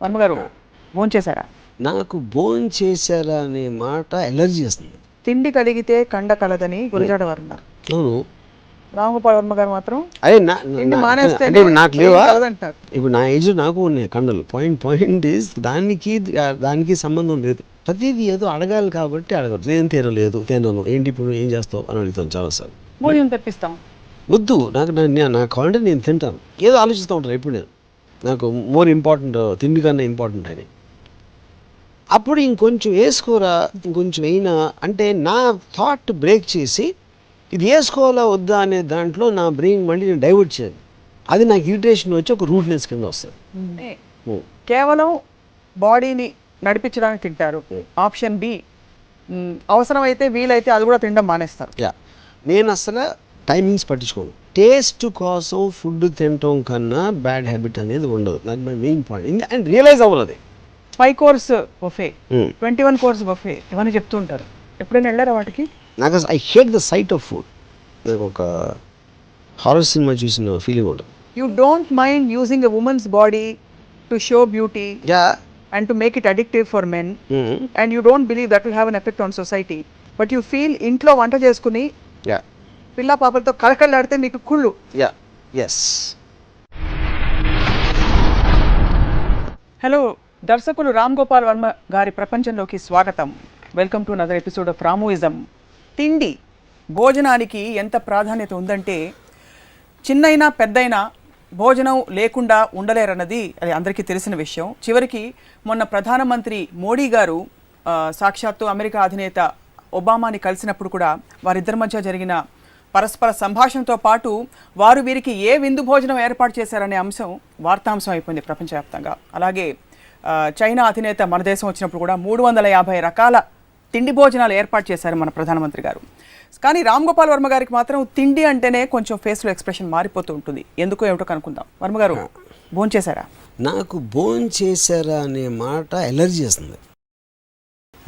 వర్మగారు భోంచేశారా? నాకు భోంచేశారా అనే మాట ఎలర్జీ వస్తుంది. తిండి కలిగితే కండ కలదని గురజాడ వారు ఉన్నారు. అవును, రామగోపాల్ వర్మ గారు మాత్రం అదే తిండి మానేస్తే అంటే నాకు లేవా కలదంటారు. ఇప్పుడు నా ఏజ్ నాకు ఉన్నాయి కండలు. పాయింట్ ఈస్ దానికి సంబంధం లేదు. ప్రతిదీ ఏదో అడగాలి కాబట్టి అడగదు. ఏం తినలేదు, తినను, ఏంటి ఇప్పుడు ఏం చేస్తావు అని అడుగుతాను చాలాసార్లు. భోజనం తెప్పిస్తాం. వద్దు, నాకు కావాలంటే నేను తింటాను. ఏదో ఆలోచిస్తూ ఉంటాను ఎప్పుడు నేను. నాకు మోర్ ఇంపార్టెంట్ తిండి కన్నా ఇంపార్టెంట్ అని. అప్పుడు ఇంకొంచెం వేసుకోరా, ఇంకొంచెం అయినా అంటే నా థాట్ బ్రేక్ చేసి ఇది వేసుకోవాలా వద్దా అనే దాంట్లో నా బ్రెయిన్ మళ్ళీ నేను డైవర్ట్ చేయాలి. అది నాకు ఇరిటేషన్ వచ్చి ఒక రూట్నెస్ కింద వస్తుంది. కేవలం బాడీని నడిపించడానికి తింటారు. ఆప్షన్ బి, అవసరమైతే వీలైతే అది కూడా తినడం మానేస్తారు. నేను అసలు టైమింగ్స్ పట్టించుకోను. టేస్ట్ కోసం ఫుడ్ తినటం కన్నా బ్యాడ్ హ్యాబిట్ అనేది ఉండదు. That my main point. And realize అవ్వదు. 5 course బఫే, 21 course బఫే ఇవన్నీ చెప్తూ ఉంటారు. ఎప్పుడైనా వెళ్ళారా వాటికి? నాకు I hate the sight of food. నాకు ఒక హారర్ సినిమా చూసిన ఫీలింగ్ ఉంటుంది. You don't mind using a woman's body to show beauty and to make it addictive for men, and you don't believe that will have an effect on society, but you feel ఇంట్లో వంట చేసుకుని పిల్ల పాపలతో కలకలాడితే మీకు కుళ్ళు. Hello, దర్శకులు రామ్ గోపాల్ వర్మ గారి ప్రపంచంలోకి స్వాగతం. Welcome to another episode of రామోయిజం. తిండి, భోజనానికి ఎంత ప్రాధాన్యత ఉందంటే చిన్నైనా పెద్దయినా భోజనం లేకుండా ఉండలేరన్నది అది అందరికీ తెలిసిన విషయం. చివరికి మొన్న ప్రధానమంత్రి మోడీ గారు సాక్షాత్తు అమెరికా అధినేత ఒబామాని కలిసినప్పుడు కూడా వారిద్దరి మధ్య జరిగిన పరస్పర సంభాషణతో పాటు వారు వీరికి ఏ విందు భోజనం ఏర్పాటు చేశారనే అంశం వార్తాంశం అయిపోయింది ప్రపంచవ్యాప్తంగా. అలాగే చైనా అధినేత మన దేశం వచ్చినప్పుడు కూడా 350 రకాల తిండి భోజనాలు ఏర్పాటు చేశారు మన ప్రధానమంత్రి గారు. కానీ రామ్ గోపాల్ వర్మ గారికి మాత్రం తిండి అంటేనే కొంచెం ఫేస్లో ఎక్స్ప్రెషన్ మారిపోతూ ఉంటుంది. ఎందుకో ఏమిటో కనుక్కుందాం. వర్మ గారు భోంచేశారా? నాకు భోంచేశారా అనే మాట ఎలర్జీ వస్తుంది.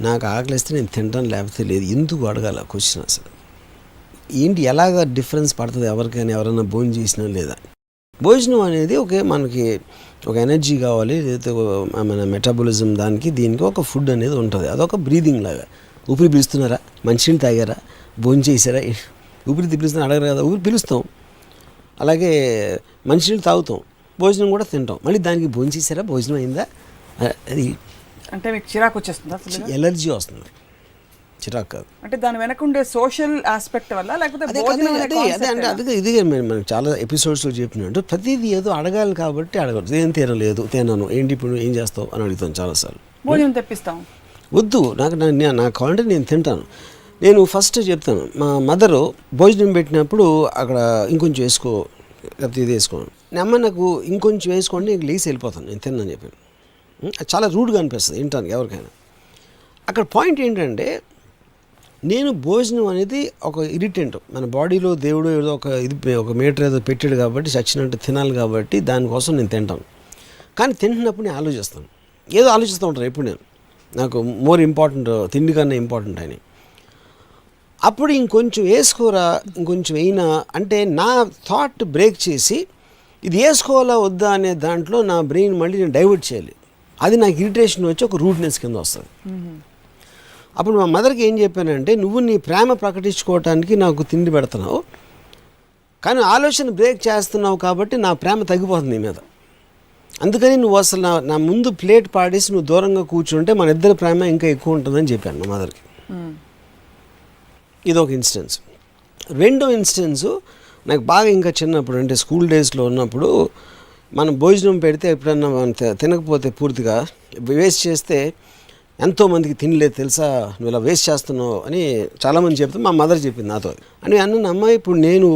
నాకు ఆకలిస్తే నేను తింటాను, లేకపోతే లేదు. ఎందుకు అడగాల క్వశ్చన్? అసలు ఏంటి, ఎలాగ డిఫరెన్స్ పడుతుంది ఎవరికైనా, ఎవరైనా భోజనం చేసినా లేదా? భోజనం అనేది మనకి ఒక ఎనర్జీ కావాలి, లేకపోతే మన మెటాబలిజం దానికి దీనికి ఒక ఫుడ్ అనేది ఉంటుంది. అదొక బ్రీదింగ్ లాగా. ఊపిరి పీలుస్తున్నారా, మంచినీళ్ళు తాగారా, భోజనం చేశారా, ఊపిరి పిలుస్తున్నా అడగరు కదా. ఊపిరి పిలుస్తాం, అలాగే మంచినీళ్ళు తాగుతాం, భోజనం కూడా తింటాం. మళ్ళీ దానికి భోజనం చేశారా, భోజనం అయిందా, అది అంటే మీకు చిరాకు వచ్చేస్తుంది, ఎలర్జీ వస్తుంది. చిరాకు కాదు అంటే దాని వెనక ఉండే సోషల్ ఆస్పెక్ట్ వల్ల, లేకపోతే అదే ఇదిగే మనం చాలా ఎపిసోడ్స్లో చెప్పినట్టు ప్రతిదీ ఏదో అడగాలి కాబట్టి అడగదు. ఏం తినలేదు, తినను, ఏంటి ఇప్పుడు ఏం చేస్తావు అని అడుగుతాను చాలాసార్లు. భోజనం తెప్పిస్తాం. వద్దు, నాకు కావాలంటే నేను తింటాను. నేను ఫస్ట్ చెప్తాను, మా మదరు భోజనం పెట్టినప్పుడు అక్కడ ఇంకొంచెం వేసుకో, లేకపోతే ఇది వేసుకోను. అమ్మ నాకు ఇంకొంచెం వేసుకోండి, నేను లేచి వెళ్ళిపోతాను, నేను తిన్నాను చెప్పాను. చాలా రూడ్గా అనిపిస్తుంది వినటానికి ఎవరికైనా. అక్కడ పాయింట్ ఏంటంటే, నేను భోజనం అనేది ఒక ఇరిటెంట్. మన బాడీలో దేవుడు ఏదో ఒక మీటర్ ఏదో పెట్టాడు కాబట్టి చచ్చినట్టు తినాలి కాబట్టి దానికోసం నేను తింటాను. కానీ తింటున్నప్పుడు నేను ఆలోచిస్తాను, ఏదో ఆలోచిస్తూ ఉంటాను ఎప్పుడు నేను. నాకు మోర్ ఇంపార్టెంట్ తిండి కన్నా ఇంపార్టెంట్ అని. అప్పుడు ఇంకొంచెం వేసుకోరా, ఇంకొంచెం అయినా అంటే నా థాట్ బ్రేక్ చేసి ఇది వేసుకోవాలా వద్దా అనే దాంట్లో నా బ్రెయిన్ మళ్ళీ నేను డైవర్ట్ చేయాలి. అది నాకు ఇరిటేషన్ వచ్చి ఒక రూట్నెస్ కింద వస్తుంది. అప్పుడు మా మదర్కి ఏం చెప్పానంటే, నువ్వు నీ ప్రేమ ప్రకటించుకోవటానికి నాకు తిండి పెడుతున్నావు, కానీ ఆలోచన బ్రేక్ చేస్తున్నావు కాబట్టి నా ప్రేమ తగ్గిపోతుంది నీ మీద. అందుకని నువ్వు అసలు నా ముందు ప్లేట్ పాడేసి నువ్వు దూరంగా కూర్చుంటే మన ఇద్దరి ప్రేమ ఇంకా ఎక్కువ ఉంటుందని చెప్పాను మా మదర్కి. ఇదొక ఇన్స్టెన్స్. రెండో ఇన్స్టెన్సు నాకు బాగా ఇంకా చిన్నప్పుడు, అంటే స్కూల్ డేస్లో ఉన్నప్పుడు మనం భోజనం పెడితే ఎప్పుడన్నా మనం తినకపోతే పూర్తిగా వేస్ట్ చేస్తే ఎంతోమందికి తినలేదు తెలుసా, నువ్వు ఇలా వేస్ట్ చేస్తున్నావు అని చాలామంది చెప్తే మా మదర్ చెప్పింది నాతో. అని అన్న అమ్మాయి, ఇప్పుడు నేను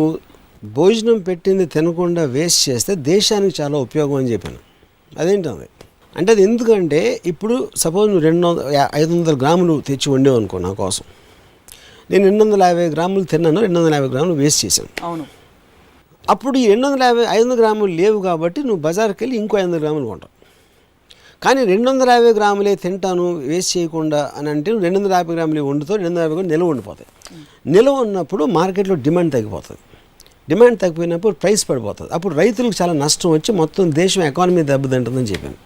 భోజనం పెట్టింది తినకుండా వేస్ట్ చేస్తే దేశానికి చాలా ఉపయోగం అని చెప్పాను. అదేంటది అంటే, అది ఎందుకంటే ఇప్పుడు సపోజ్ నువ్వు 500 గ్రాములు తెచ్చి వండేవు అనుకో నా కోసం, నేను 250 గ్రాములు తిన్నాను, 250 గ్రాములు వేస్ట్ చేశాను. అవును. అప్పుడు ఈ 500 గ్రాములు లేవు కాబట్టి నువ్వు బజార్కి వెళ్ళి ఇంకో 500 గ్రాములు కొంటావు. కానీ 250 గ్రాములే తింటాను వేస్ట్ చేయకుండా అని అంటే 250 గ్రాములు వండుతావు, 250 గ్రాములు నిల్వ ఉండిపోతాయి. నిల్వ ఉన్నప్పుడు మార్కెట్లో డిమాండ్ తగ్గిపోతుంది. డిమాండ్ తగ్గిపోయినప్పుడు ప్రైస్ పడిపోతుంది. అప్పుడు రైతులకు చాలా నష్టం వచ్చి మొత్తం దేశం ఎకానమీ దెబ్బతింటుందని చెప్పాను.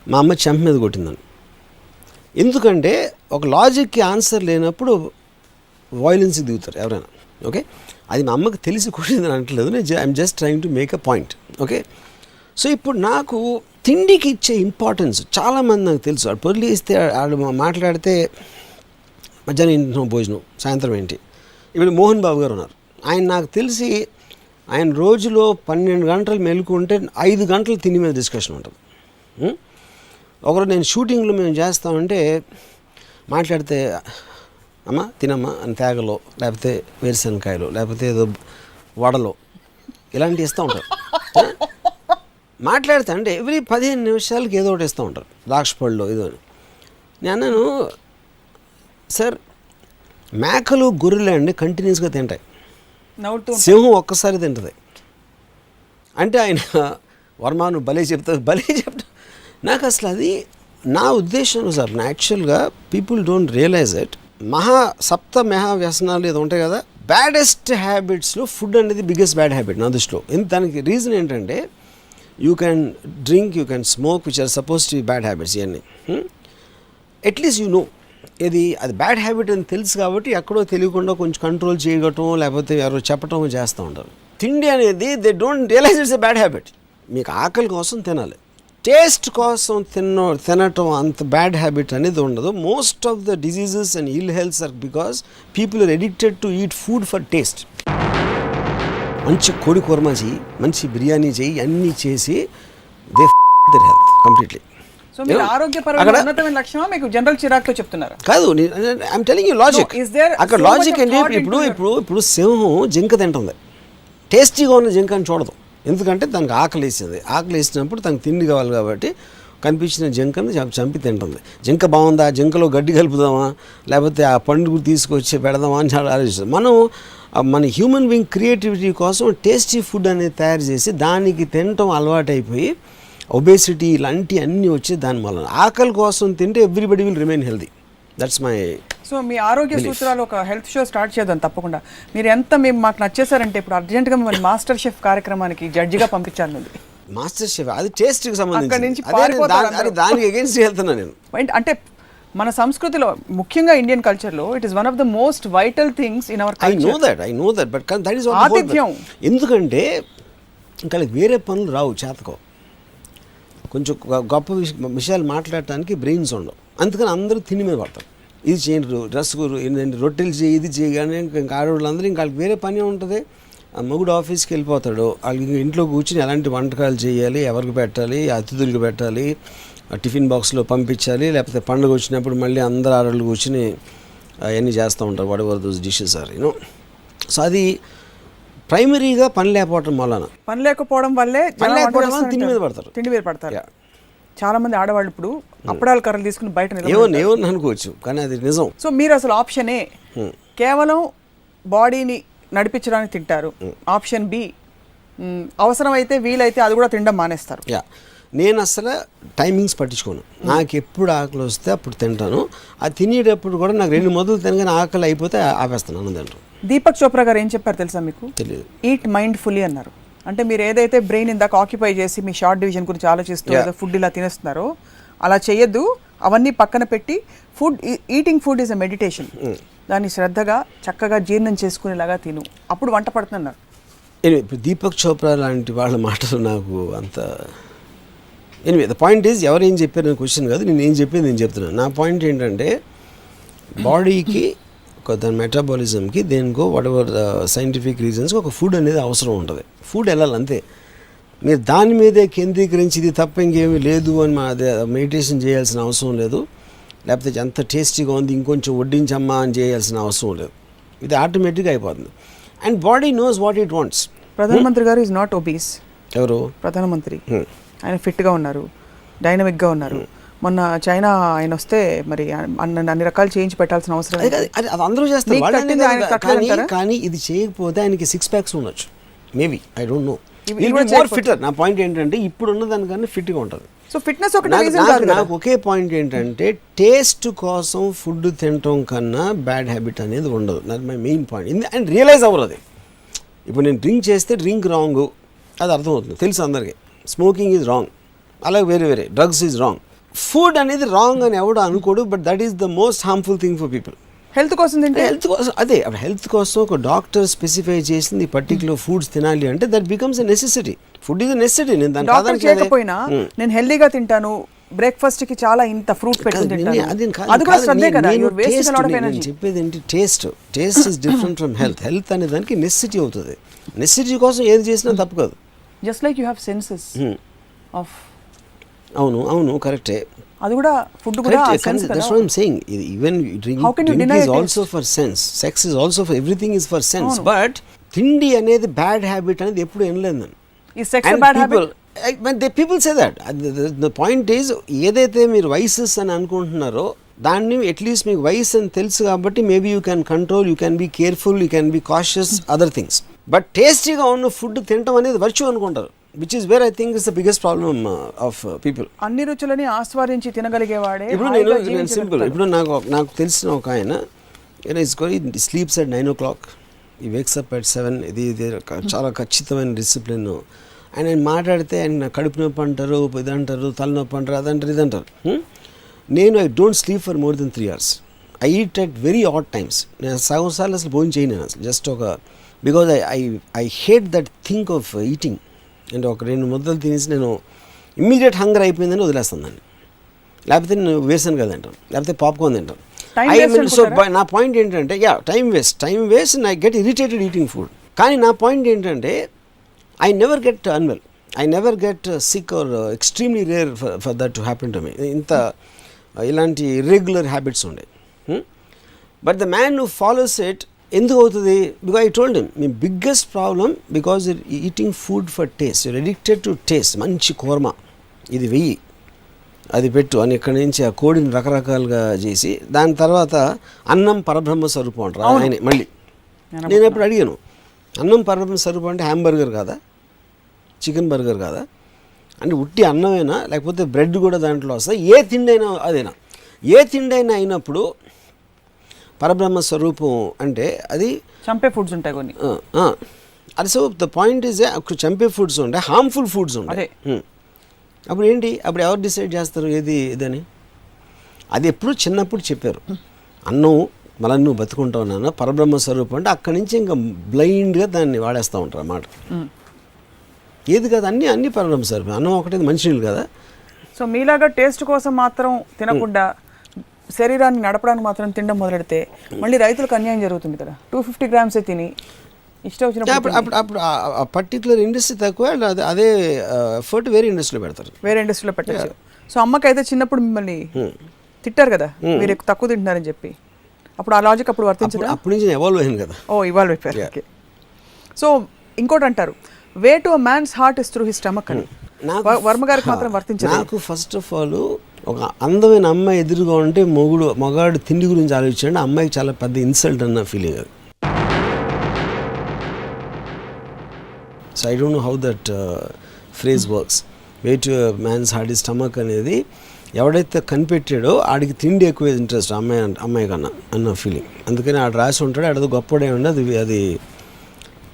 మా అమ్మ చెంప మీద కొట్టిందని. ఎందుకంటే ఒక లాజిక్కి ఆన్సర్ లేనప్పుడు వాయిలెన్స్కి దిగుతారు ఎవరైనా. ఓకే, అది మా అమ్మకి తెలిసి కొట్టిందని అంటలేదు, నేను I'm just trying to make a point. Okay, so ఇప్పుడు నాకు తిండికి ఇచ్చే ఇంపార్టెన్స్ చాలామంది నాకు తెలుసు. వాడు పొర్లి ఇస్తే వాడు మాట్లాడితే మధ్యాహ్నం ఇంట్లో భోజనం, సాయంత్రం ఏంటి. ఇప్పుడు మోహన్ బాబు గారు ఉన్నారు, ఆయన నాకు తెలిసి ఆయన రోజులో 12 గంటలు మెలుకుంటే 5 గంటలు తిండి మీద డిస్కషన్ ఉంటుంది. ఒకరు నేను షూటింగ్లో మేము చేస్తామంటే మాట్లాడితే అమ్మ తినమ్మా అని తేగలో, లేకపోతే వేరుశనకాయలు, లేకపోతే ఏదో వడలో ఇలాంటివి ఇస్తూ ఉంటారు. మాట్లాడితే అంటే ఎవ్రీ 15 నిమిషాలకి ఏదో ఒకటి ఇస్తూ ఉంటారు, ద్రాక్ష పళ్ళు ఏదో అని. నేను అన్నాను, సార్ మేకలు గొర్రెలు అండి కంటిన్యూస్గా తింటాయి, సింహం ఒక్కసారి తింటుంది అంటే ఆయన వర్మ నువ్వు భలే చెప్తా. నాకు అసలు అది నా ఉద్దేశం సార్. యాక్చువల్గా పీపుల్ డోంట్ రియలైజ్ ఇట్. మహా వ్యసనాలు ఏదో ఉంటాయి కదా, బ్యాడెస్ట్ హ్యాబిట్స్లో ఫుడ్ అనేది బిగ్గెస్ట్ బ్యాడ్ హ్యాబిట్ నా దృష్టిలో. దానికి రీజన్ ఏంటంటే you can drink, you can smoke, which are suppose to be bad habits. ఇవన్నీ అట్లీస్ట్ యూ నో అది బ్యాడ్ హ్యాబిట్ అని తెలుసు కాబట్టి ఎక్కడో తెలియకుండా కొంచెం కంట్రోల్ చేయగటం, లేకపోతే ఎవరో చెప్పటం చేస్తూ ఉంటారు. తిండి అనేది they don't realise it's a bad habit. మీకు ఆకలి కోసం తినాలి, టేస్ట్ కోసం తినటం అంత బ్యాడ్ హ్యాబిట్ అనేది ఉండదు. Most of the diseases and ill healths are because people are addicted to eat food for taste. మంచి కోడి కుర్మా చెయ్యి, మంచి బిర్యానీ చెయ్యి, అన్నీ చేసి they their health completely. So మీరు ఆరోగ్యపరమైన ఉన్నతమైన లక్ష్యమా మీకు జనరల్ చిరాకుతో చెప్తున్నారు? కాదు, ఐఎమ్ టెలింగ్ యూ లాజిక్. అక్కడ లాజిక్ ఏంటి, ఇప్పుడు సింహం జింక తింటుంది, టేస్టీగా ఉన్న జింక అని చూడదు, ఎందుకంటే దానికి ఆకలి వేసింది. ఆకలి వేసినప్పుడు తనకు తిండి కావాలి కాబట్టి కనిపించిన జింకను చంపి తింటుంది. జింక బాగుందా, జింకలో గడ్డి కలుపుదామా, లేకపోతే ఆ పండుగ తీసుకొచ్చి పెడదామా అని చాలా ఆలోచిస్తాం. మన హ్యూమన్ బీయింగ్ క్రియేటివిటీ కోసం టేస్టీ ఫుడ్ అనేది తయారు చేసి దానికి తినటం అలవాటైపోయి ఒబేసిటీ ఇలాంటి అన్నీ వచ్చి దాని వలన ఆకలి కోసం తింటే everybody will remain healthy. That's my. So మీ ఆరోగ్య సూత్రాలు ఒక హెల్త్ షో స్టార్ట్ చేద్దాం తప్పకుండా. మీరు ఎంత మేము మాకు నచ్చేసారంటే ఇప్పుడు అర్జెంట్గా మిమ్మల్ని మాస్టర్ షెఫ్ కార్యక్రమానికి జడ్జిగా పంపించాను. మాస్టర్ షెఫ్ అది టేస్ట్కి సంబంధించి దానికి అగేన్స్ట్ వెళ్తున్నా నేను. అంటే మన సంస్కృతిలో ముఖ్యంగా ఇండియన్ కల్చర్లో it is one of the most vital things in our culture. I know that but that is ఆతిథ్యం. ఎందుకంటే ఇంకా వేరే పనులు రావు, చేతకో కొంచెం గొప్ప విషయాలు మాట్లాడటానికి బ్రెయిన్స్ ఉండవు, అందుకని అందరూ తిని మీద పడతారు. ఇది చేయండి, రొట్టెలు చేయి, ఇది చేయి, కానీ ఇంకా ఆడవాళ్ళందరూ ఇంకా వాళ్ళకి వేరే పని ఉంటుంది. మొగుడు ఆఫీస్కి వెళ్ళిపోతాడు, వాళ్ళకి ఇంట్లో కూర్చుని ఎలాంటి వంటకాలు చేయాలి, ఎవరికి పెట్టాలి, అతిథులకు పెట్టాలి, టిఫిన్ బాక్స్లో పంపించాలి, లేకపోతే పండుగ వచ్చినప్పుడు మళ్ళీ అందరు ఆడవాళ్ళు కూర్చుని అవన్నీ చేస్తూ ఉంటారు, whatever those dishes are you know. So అది ప్రైమరీగా పని లేకపోవడం వలన, పని లేకపోవడం వల్లే తిండి మీద పడతారు. చాలా మంది ఆడవాళ్ళు ఇప్పుడు అప్పడాల కర్రలు తీసుకుని బయట ఏమని అనుకోవచ్చు, కానీ అది నిజం. సో మీరు అసలు ఆప్షనే కేవలం బాడీని నడిపించడానికి తింటారు. ఆప్షన్ బి అవసరమైతే వీలైతే అది కూడా తినడం మానేస్తారు. నేను అసలు టైమింగ్స్ పట్టించుకోను, నాకు ఎప్పుడు ఆకలి వస్తే అప్పుడు తింటాను. అది తినేటప్పుడు కూడా నాకు 2 మొదలు తినగానే ఆకలి అయిపోతే ఆపేస్తాను అన్నదంటారు. దీపక్ చోప్రా గారు ఏం చెప్పారు తెలుసా మీకు? తెలియదు. ఈట్ మైండ్ ఫుల్లీ అన్నారు. అంటే మీరు ఏదైతే బ్రెయిన్ ఇందాక ఆక్యుపై చేసి మీ షార్ట్ డివిజన్ గురించి ఆలోచిస్తూ ఫుడ్ ఇలా తినేస్తున్నారో అలా చేయొద్దు. అవన్నీ పక్కన పెట్టి eating food is a meditation. దాన్ని శ్రద్ధగా చక్కగా జీర్ణం చేసుకునేలాగా తిను, అప్పుడు వంట పడుతున్నారు. ఇప్పుడు దీపక్ చోప్రా లాంటి వాళ్ళ మాటలు నాకు అంత ఎనివే ద పాయింట్ ఈజ్ ఎవరు ఏం చెప్పారు అనే క్వశ్చన్ కాదు, నేను ఏం చెప్పేది నేను చెప్తున్నాను. నా పాయింట్ ఏంటంటే బాడీకి దాని మెటాబాలిజంకి దేనికో వాట్ ఎవర్ సైంటిఫిక్ రీజన్స్కి ఒక ఫుడ్ అనేది అవసరం ఉంటుంది. ఫుడ్ వెళ్ళాలి అంతే. మీరు దాని మీదే కేంద్రీకరించి ఇది తప్ప ఇంకేమీ లేదు అని అదే మెడిటేషన్ చేయాల్సిన అవసరం లేదు, లేకపోతే ఎంత టేస్టీగా ఉంది ఇంకొంచెం వడ్డించమ్మా అని చేయాల్సిన అవసరం లేదు. ఇది ఆటోమేటిక్గా అయిపోతుంది. And body knows what it wants. ప్రధానమంత్రి గారు ఈజ్ నాట్ ఒబీస్. ఎవరు? ప్రధానమంత్రి. ఆయన ఫిట్గా ఉన్నారు, డైనమిక్గా ఉన్నారు. మొన్న చైనా ఆయన వస్తే మరి అన్ని రకాలు చేయించి పెట్టాల్సిన అవసరం అది అందరూ చేస్తారు. కానీ ఇది చేయకపోతే ఆయనకి 6 packs ఉండొచ్చు maybe, I don't no. Fitter. నా పాయింట్ ఏంటంటే ఇప్పుడు ఉన్న దానికన్నా ఫిట్గా ఉంటుంది. సో ఫిట్నెస్ ఒకటి. నాకు ఒకే పాయింట్ ఏంటంటే టేస్ట్ కోసం ఫుడ్ తినటం కన్నా బ్యాడ్ హ్యాబిట్ అనేది ఉండదు. That my main point. And realise అవ్వరు అది. ఇప్పుడు నేను డ్రింక్ చేస్తే డ్రింక్ రాంగ్, అది అర్థమవుతుంది, తెలుసు అందరికీ. స్మోకింగ్ ఈజ్ రాంగ్, అలాగే వేరే డ్రగ్స్ ఈజ్ రాంగ్. ఫుడ్ అనేది రాంగ్ అని ఎవడు అనుకోడు, but that is the most harmful thing for people. Health కోసం తింటే హెల్త్ కోసం అదే, హెల్త్ కోసం ఒక డాక్టర్ స్పెసిఫై చేసింది పర్టికులర్ ఫుడ్స్ తినాలి అంటే that becomes a necessity. Food is necessity. నేను దాని డాక్టర్ చేయకపోయినా నేను హెల్దీగా తింటాను, బ్రేక్ఫాస్ట్ కి చాలా ఇంత ఫ్రూట్ పెట్టుకుని తింటాను, అది కూడా శ్రద్ధే కదా. You are wasting a lot of energy. చెప్పేది ఏంటి, taste is different from health. Health అనే దానికి నెసెసిటీ అవుతుంది. నెసెసిటీ కోసం ఏది చేసినా తప్పు కాదు. Just like you have senses off. అవును కరెక్టే. అది కూడా ఫుడ్ కూడా సెన్స్ కదా. That's what I'm saying. Even drink is also for sense. Sex is also for everything is for sense. But తిండి అనేది బ్యాడ్ హ్యాబిట్ అనేది ఎప్పుడు వినలేదు నేను. ఈ sex bad habit. People say that. The point is, ఏదైతే మీరు వైసెస్ అని అనుకుంటున్నారో దాన్ని అట్లీస్ట్ మీకు వైస్ అని తెలుసు కాబట్టి maybe you can control, you can be careful, you can be cautious other things. But టేస్టీగా ఉన్న ఫుడ్ తినడం అనేది వర్చ్యూ అనుకుంటారు, which is where I think is the biggest problem of people. అన్ని రుచులని ఆస్వాదించి తినగలిగేవాడే. ఇప్పుడు నేను సింపుల్, ఇప్పుడు నాకు తెలిసిన ఒక ఆయన స్లీప్స్ at 9 o'clock, ఈ వేక్స్ అప్ at 7. ఇది చాలా ఖచ్చితమైన డిసిప్లిన్. ఆయన మాట్లాడితే ఆయన కడుపు నొప్పి అంటారు, ఇది అంటారు, తలనొప్పి అంటారు, అదంటారు, ఇది అంటారు. నేను I don't sleep for more than 3 hours. I eat at very odd times. నేను సగం సార్లు అసలు భోజనం చేయను అసలు. జస్ట్ ఒక because I hate that think of eating. అంటే ఒక 2 ముద్దలు తినేసి నేను ఇమ్మీడియట్ హంగర్ అయిపోయిందని వదిలేస్తాను దాన్ని. లేకపోతే నేను వేసాను కదా తింటాను, లేకపోతే పాప్కార్న్ తింటాను. సో నా పాయింట్ ఏంటంటే time waste and I get irritated eating food. కానీ నా పాయింట్ ఏంటంటే I never get unwell, I never get sick or extremely rare for that to happen to me. ఇంత ఇలాంటి ఇర్రెగ్యులర్ హ్యాబిట్స్ ఉండే. But the man who follows it ఎందుకు అవుతుంది? Because I told him, మీ biggest problem because your eating food for taste, your addicted to taste. మంచి కూర్మ ఇది వెయ్యి, అది పెట్టు అని ఇక్కడి నుంచి ఆ కోడిని రకరకాలుగా చేసి దాని తర్వాత అన్నం పరబ్రహ్మ స్వరూపం అంటారు ఆయన. మళ్ళీ నేను ఎప్పుడు అడిగాను, అన్నం పరబ్రహ్మ స్వరూపం అంటే హ్యాంబర్గర్ కాదా, చికెన్ బర్గర్ కాదా అంటే ఉట్టి అన్నమైనా లేకపోతే బ్రెడ్ కూడా దాంట్లో వస్తుంది, ఏ తిండి అయినా అదేనా. ఏ తిండి అయినా అయినప్పుడు పరబ్రహ్మ స్వరూపం అంటే అది చంపే ఫుడ్స్ ఉంటాయి కొన్ని. అది సో ద పాయింట్ ఈజ్ చంపే ఫుడ్స్ ఉంటాయి, హార్మ్ఫుల్ ఫుడ్స్ ఉంటాయి. అప్పుడు ఏంటి, అప్పుడు ఎవరు డిసైడ్ చేస్తారు ఏది ఇదని? అది ఎప్పుడు చిన్నప్పుడు చెప్పారు, అన్నం మళ్ళీ నువ్వు బతుకుంటావు నాన్న, పరబ్రహ్మ స్వరూపం అంటే అక్కడి నుంచి ఇంకా బ్లైండ్గా దాన్ని వాడేస్తూ ఉంటారు అన్నమాట. ఏది కదా, అన్ని పరబ్రహ్మ స్వరూపం. అన్నం ఒకటి మంచినీళ్ళు కదా. సో మీలాగా టేస్ట్ కోసం మాత్రం తినకుండా శరీరాన్ని నడపడానికి మాత్రం తినడం మొదలెడితే మళ్ళీ రైతులకు అన్యాయం జరుగుతుంది కదా. 250 grams తిని ఇష్టం వచ్చినప్పుడు అప్పుడు ఆ పర్టికులర్ ఇండస్ట్రీ తక్కువ, అదే ఎఫర్ట్ వేరే ఇండస్ట్రీలో పెడతారు, వేరే ఇండస్ట్రీలో పెట్టచ్చు. సో అమ్మకైతే చిన్నప్పుడు మిమ్మల్ని తిట్టారు కదా మీరు తక్కువ తింటున్నారని చెప్పి, అప్పుడు ఆ లాజిక్ అప్పుడు వర్తించదు. అప్పటి నుంచి ఎవాల్వ్ అయింది కదా. ఇవాల్వ్ అయిపోయారు. ఓకే. సో ఇంకోటి అంటారు, way to a man's heart is through his stomach అని. వర్మ గారికి మాత్రం వర్తించదు. నాకు ఫస్ట్ ఆఫ్ ఆల్ ఒక అందమైన అమ్మాయి ఎదురుగా ఉంటే మగాడు తిండి గురించి ఆలోచించండి, అమ్మాయికి చాలా పెద్ద ఇన్సల్ట్ అన్న ఫీలింగ్ అది. So I don't know how that phrase works. Way to man's heart is stomach అనేది ఎవడైతే కనిపెట్టాడో ఆడికి తిండి ఎక్కువ ఇంట్రెస్ట్ అమ్మాయి కన్నా అన్న ఫీలింగ్. అందుకని ఆడు రాసి ఉంటాడు, ఆడది గొప్పడే ఉండి అది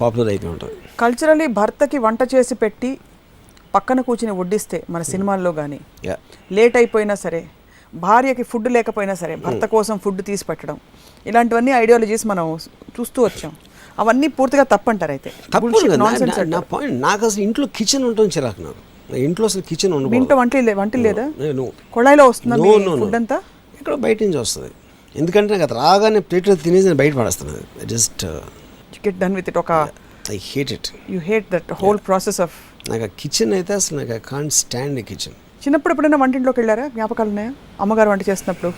పాపులర్ అయిపోయి ఉంటుంది. కల్చరలీ భర్తకి వంట చేసి పెట్టి పక్కన కూర్చుని వడ్డిస్తే మన సినిమాల్లో కానీ లేట్ అయిపోయినా సరే, భార్యకి ఫుడ్ లేకపోయినా సరే భర్త కోసం ఫుడ్ తీసి పెట్టడం, ఇలాంటివన్నీ ఐడియాలజీస్ మనం చూస్తూ వచ్చాం. అవన్నీ పూర్తిగా తప్పంటారు. అయితే నా పాయింట్, నాకు అసలు ఇంట్లో కిచెన్ ఉంటుంది చిరాకు. నాకు ఇంట్లో అసలు కిచెన్ ఉండదు. ఇంట్లో వంటలు లేదా, కొళాయిలో వస్తుంది ఫుడ్ అంతా, ఇక్కడ బయట నుంచి వస్తుంది. ఎందుకంటే నాకు అది రాగానే ప్లేట్లో తినేసి నేను బయట పడేస్తున్నాను. Just get done with it. I hate it. You hate that whole process of. నాకు ఆ కిచెన్ అయితే అసలు నాకు I can't stand a kitchen. చిన్నప్పుడు ఎప్పుడైనా వంటింట్లోకి వెళ్ళారా? జ్ఞాపకాలు ఉన్నాయా అమ్మగారు వంట చేస్తున్నప్పుడు?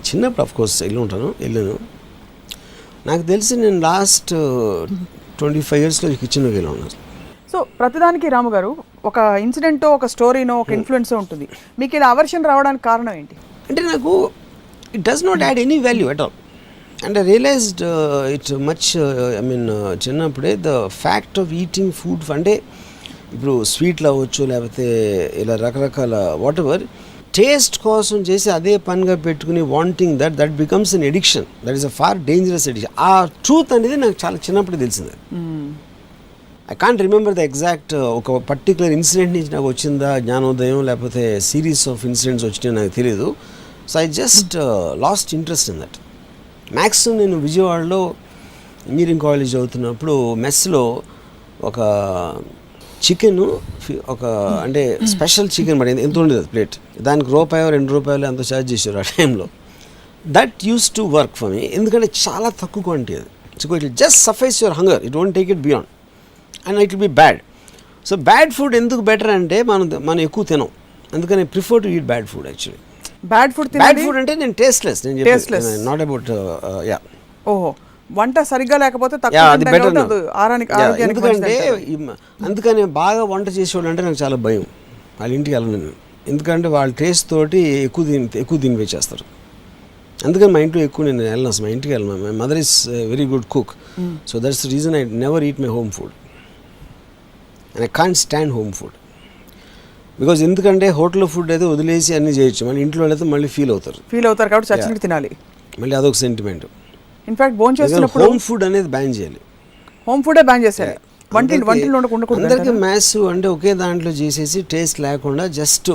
చిన్నప్పుడు ఆఫ్ కోర్స్ వెళ్ళాను. నాకు తెలిసి నేను లాస్ట్ 25 yearsలో కిచెన్లోకి వెళ్ళి ఉన్నాను. సో ప్రతిదానికి రాము గారు ఒక ఇన్సిడెంటో, ఒక స్టోరీనో, ఒక ఇన్ఫ్లుయెన్సో ఉంటుంది. మీకు ఇలా అవర్షన్ రావడానికి కారణం ఏంటి? అంటే నాకు it does not add any value at all. And I realised it much, చిన్నప్పుడే the fact of eating food. అంటే ఇప్పుడు స్వీట్లు అవ్వచ్చు, లేకపోతే ఇలా రకరకాల వాట్ ఎవర్ టేస్ట్ కోసం చేసి అదే పనిగా పెట్టుకుని wanting that becomes an addiction. That is a far dangerous addiction. ఆ ట్రూత్ అనేది నాకు చాలా చిన్నప్పుడు తెలిసింది. I can't remember the exact ఒక పర్టికులర్ ఇన్సిడెంట్ నుంచి నాకు వచ్చిందా జ్ఞానోదయం, లేకపోతే సిరీస్ ఆఫ్ ఇన్సిడెంట్స్ వచ్చినాయో నాకు తెలియదు. So I just lost interest in that. Maximum నేను విజయవాడలో ఇంజనీరింగ్ కాలేజ్ చదువుతున్నప్పుడు మెస్లో ఒక చికెన్, ఒక అంటే స్పెషల్ చికెన్ మరి ఎంత ఉండేది ప్లేట్, దానికి ₹1 2 ఎంతో ఛార్జ్ చేశారు ఆ టైంలో. That use to work for me, ఎందుకంటే చాలా తక్కువ క్వాంటిటీ అది. So it will just suffice your hunger, it won't take it beyond and it will be bad. So bad food ఎందుకు బెటర్ అంటే మనం ఎక్కువ తినం, అందుకని I prefer to eat bad food actually. Bad food అంటే నేను tasteless, నేను చెప్పేది నాట్ అబౌట్ యా. ఓహో, వంట సరిగ్గా లేకపోతే అది బెటర్. ఎందుకంటే తక్కువ. అందుకని బాగా వంట చేసేవాళ్ళు అంటే నాకు చాలా భయం, వాళ్ళ ఇంటికి వెళ్ళను నేను. ఎందుకంటే వాళ్ళ టేస్ట్ తోటి ఎక్కువ తిని చేస్తారు. అందుకని మా ఇంట్లో ఎక్కువ నేను వెళ్ళను, అసలు మా ఇంటికి వెళ్ళను. My mother is very good cook, so that's the reason I never eat my home food and I can't stand home food. Because ఎందుకంటే హోటల్లో ఫుడ్ అయితే వదిలేసి అన్నీ చేయొచ్చు, మళ్ళీ ఇంట్లో అయితే మళ్ళీ ఫీల్ అవుతారు కాబట్టి చచ్చినట్టు తినాలి. మళ్ళీ అదొక సెంటిమెంట్. ఇన్ఫాక్ట్ భోజనం చేస్తున్నప్పుడు హోమ్ ఫుడ్ అనేది బ్యాన్ చేయాలి. హోమ్ ఫుడే బ్యాన్ చేశారు. వంటిలో ఉండకూడదు. అందరికీ మ్యాథ్స్ అంటే ఒకే దాంట్లో చేసేసి టేస్ట్ లేకుండా జస్ట్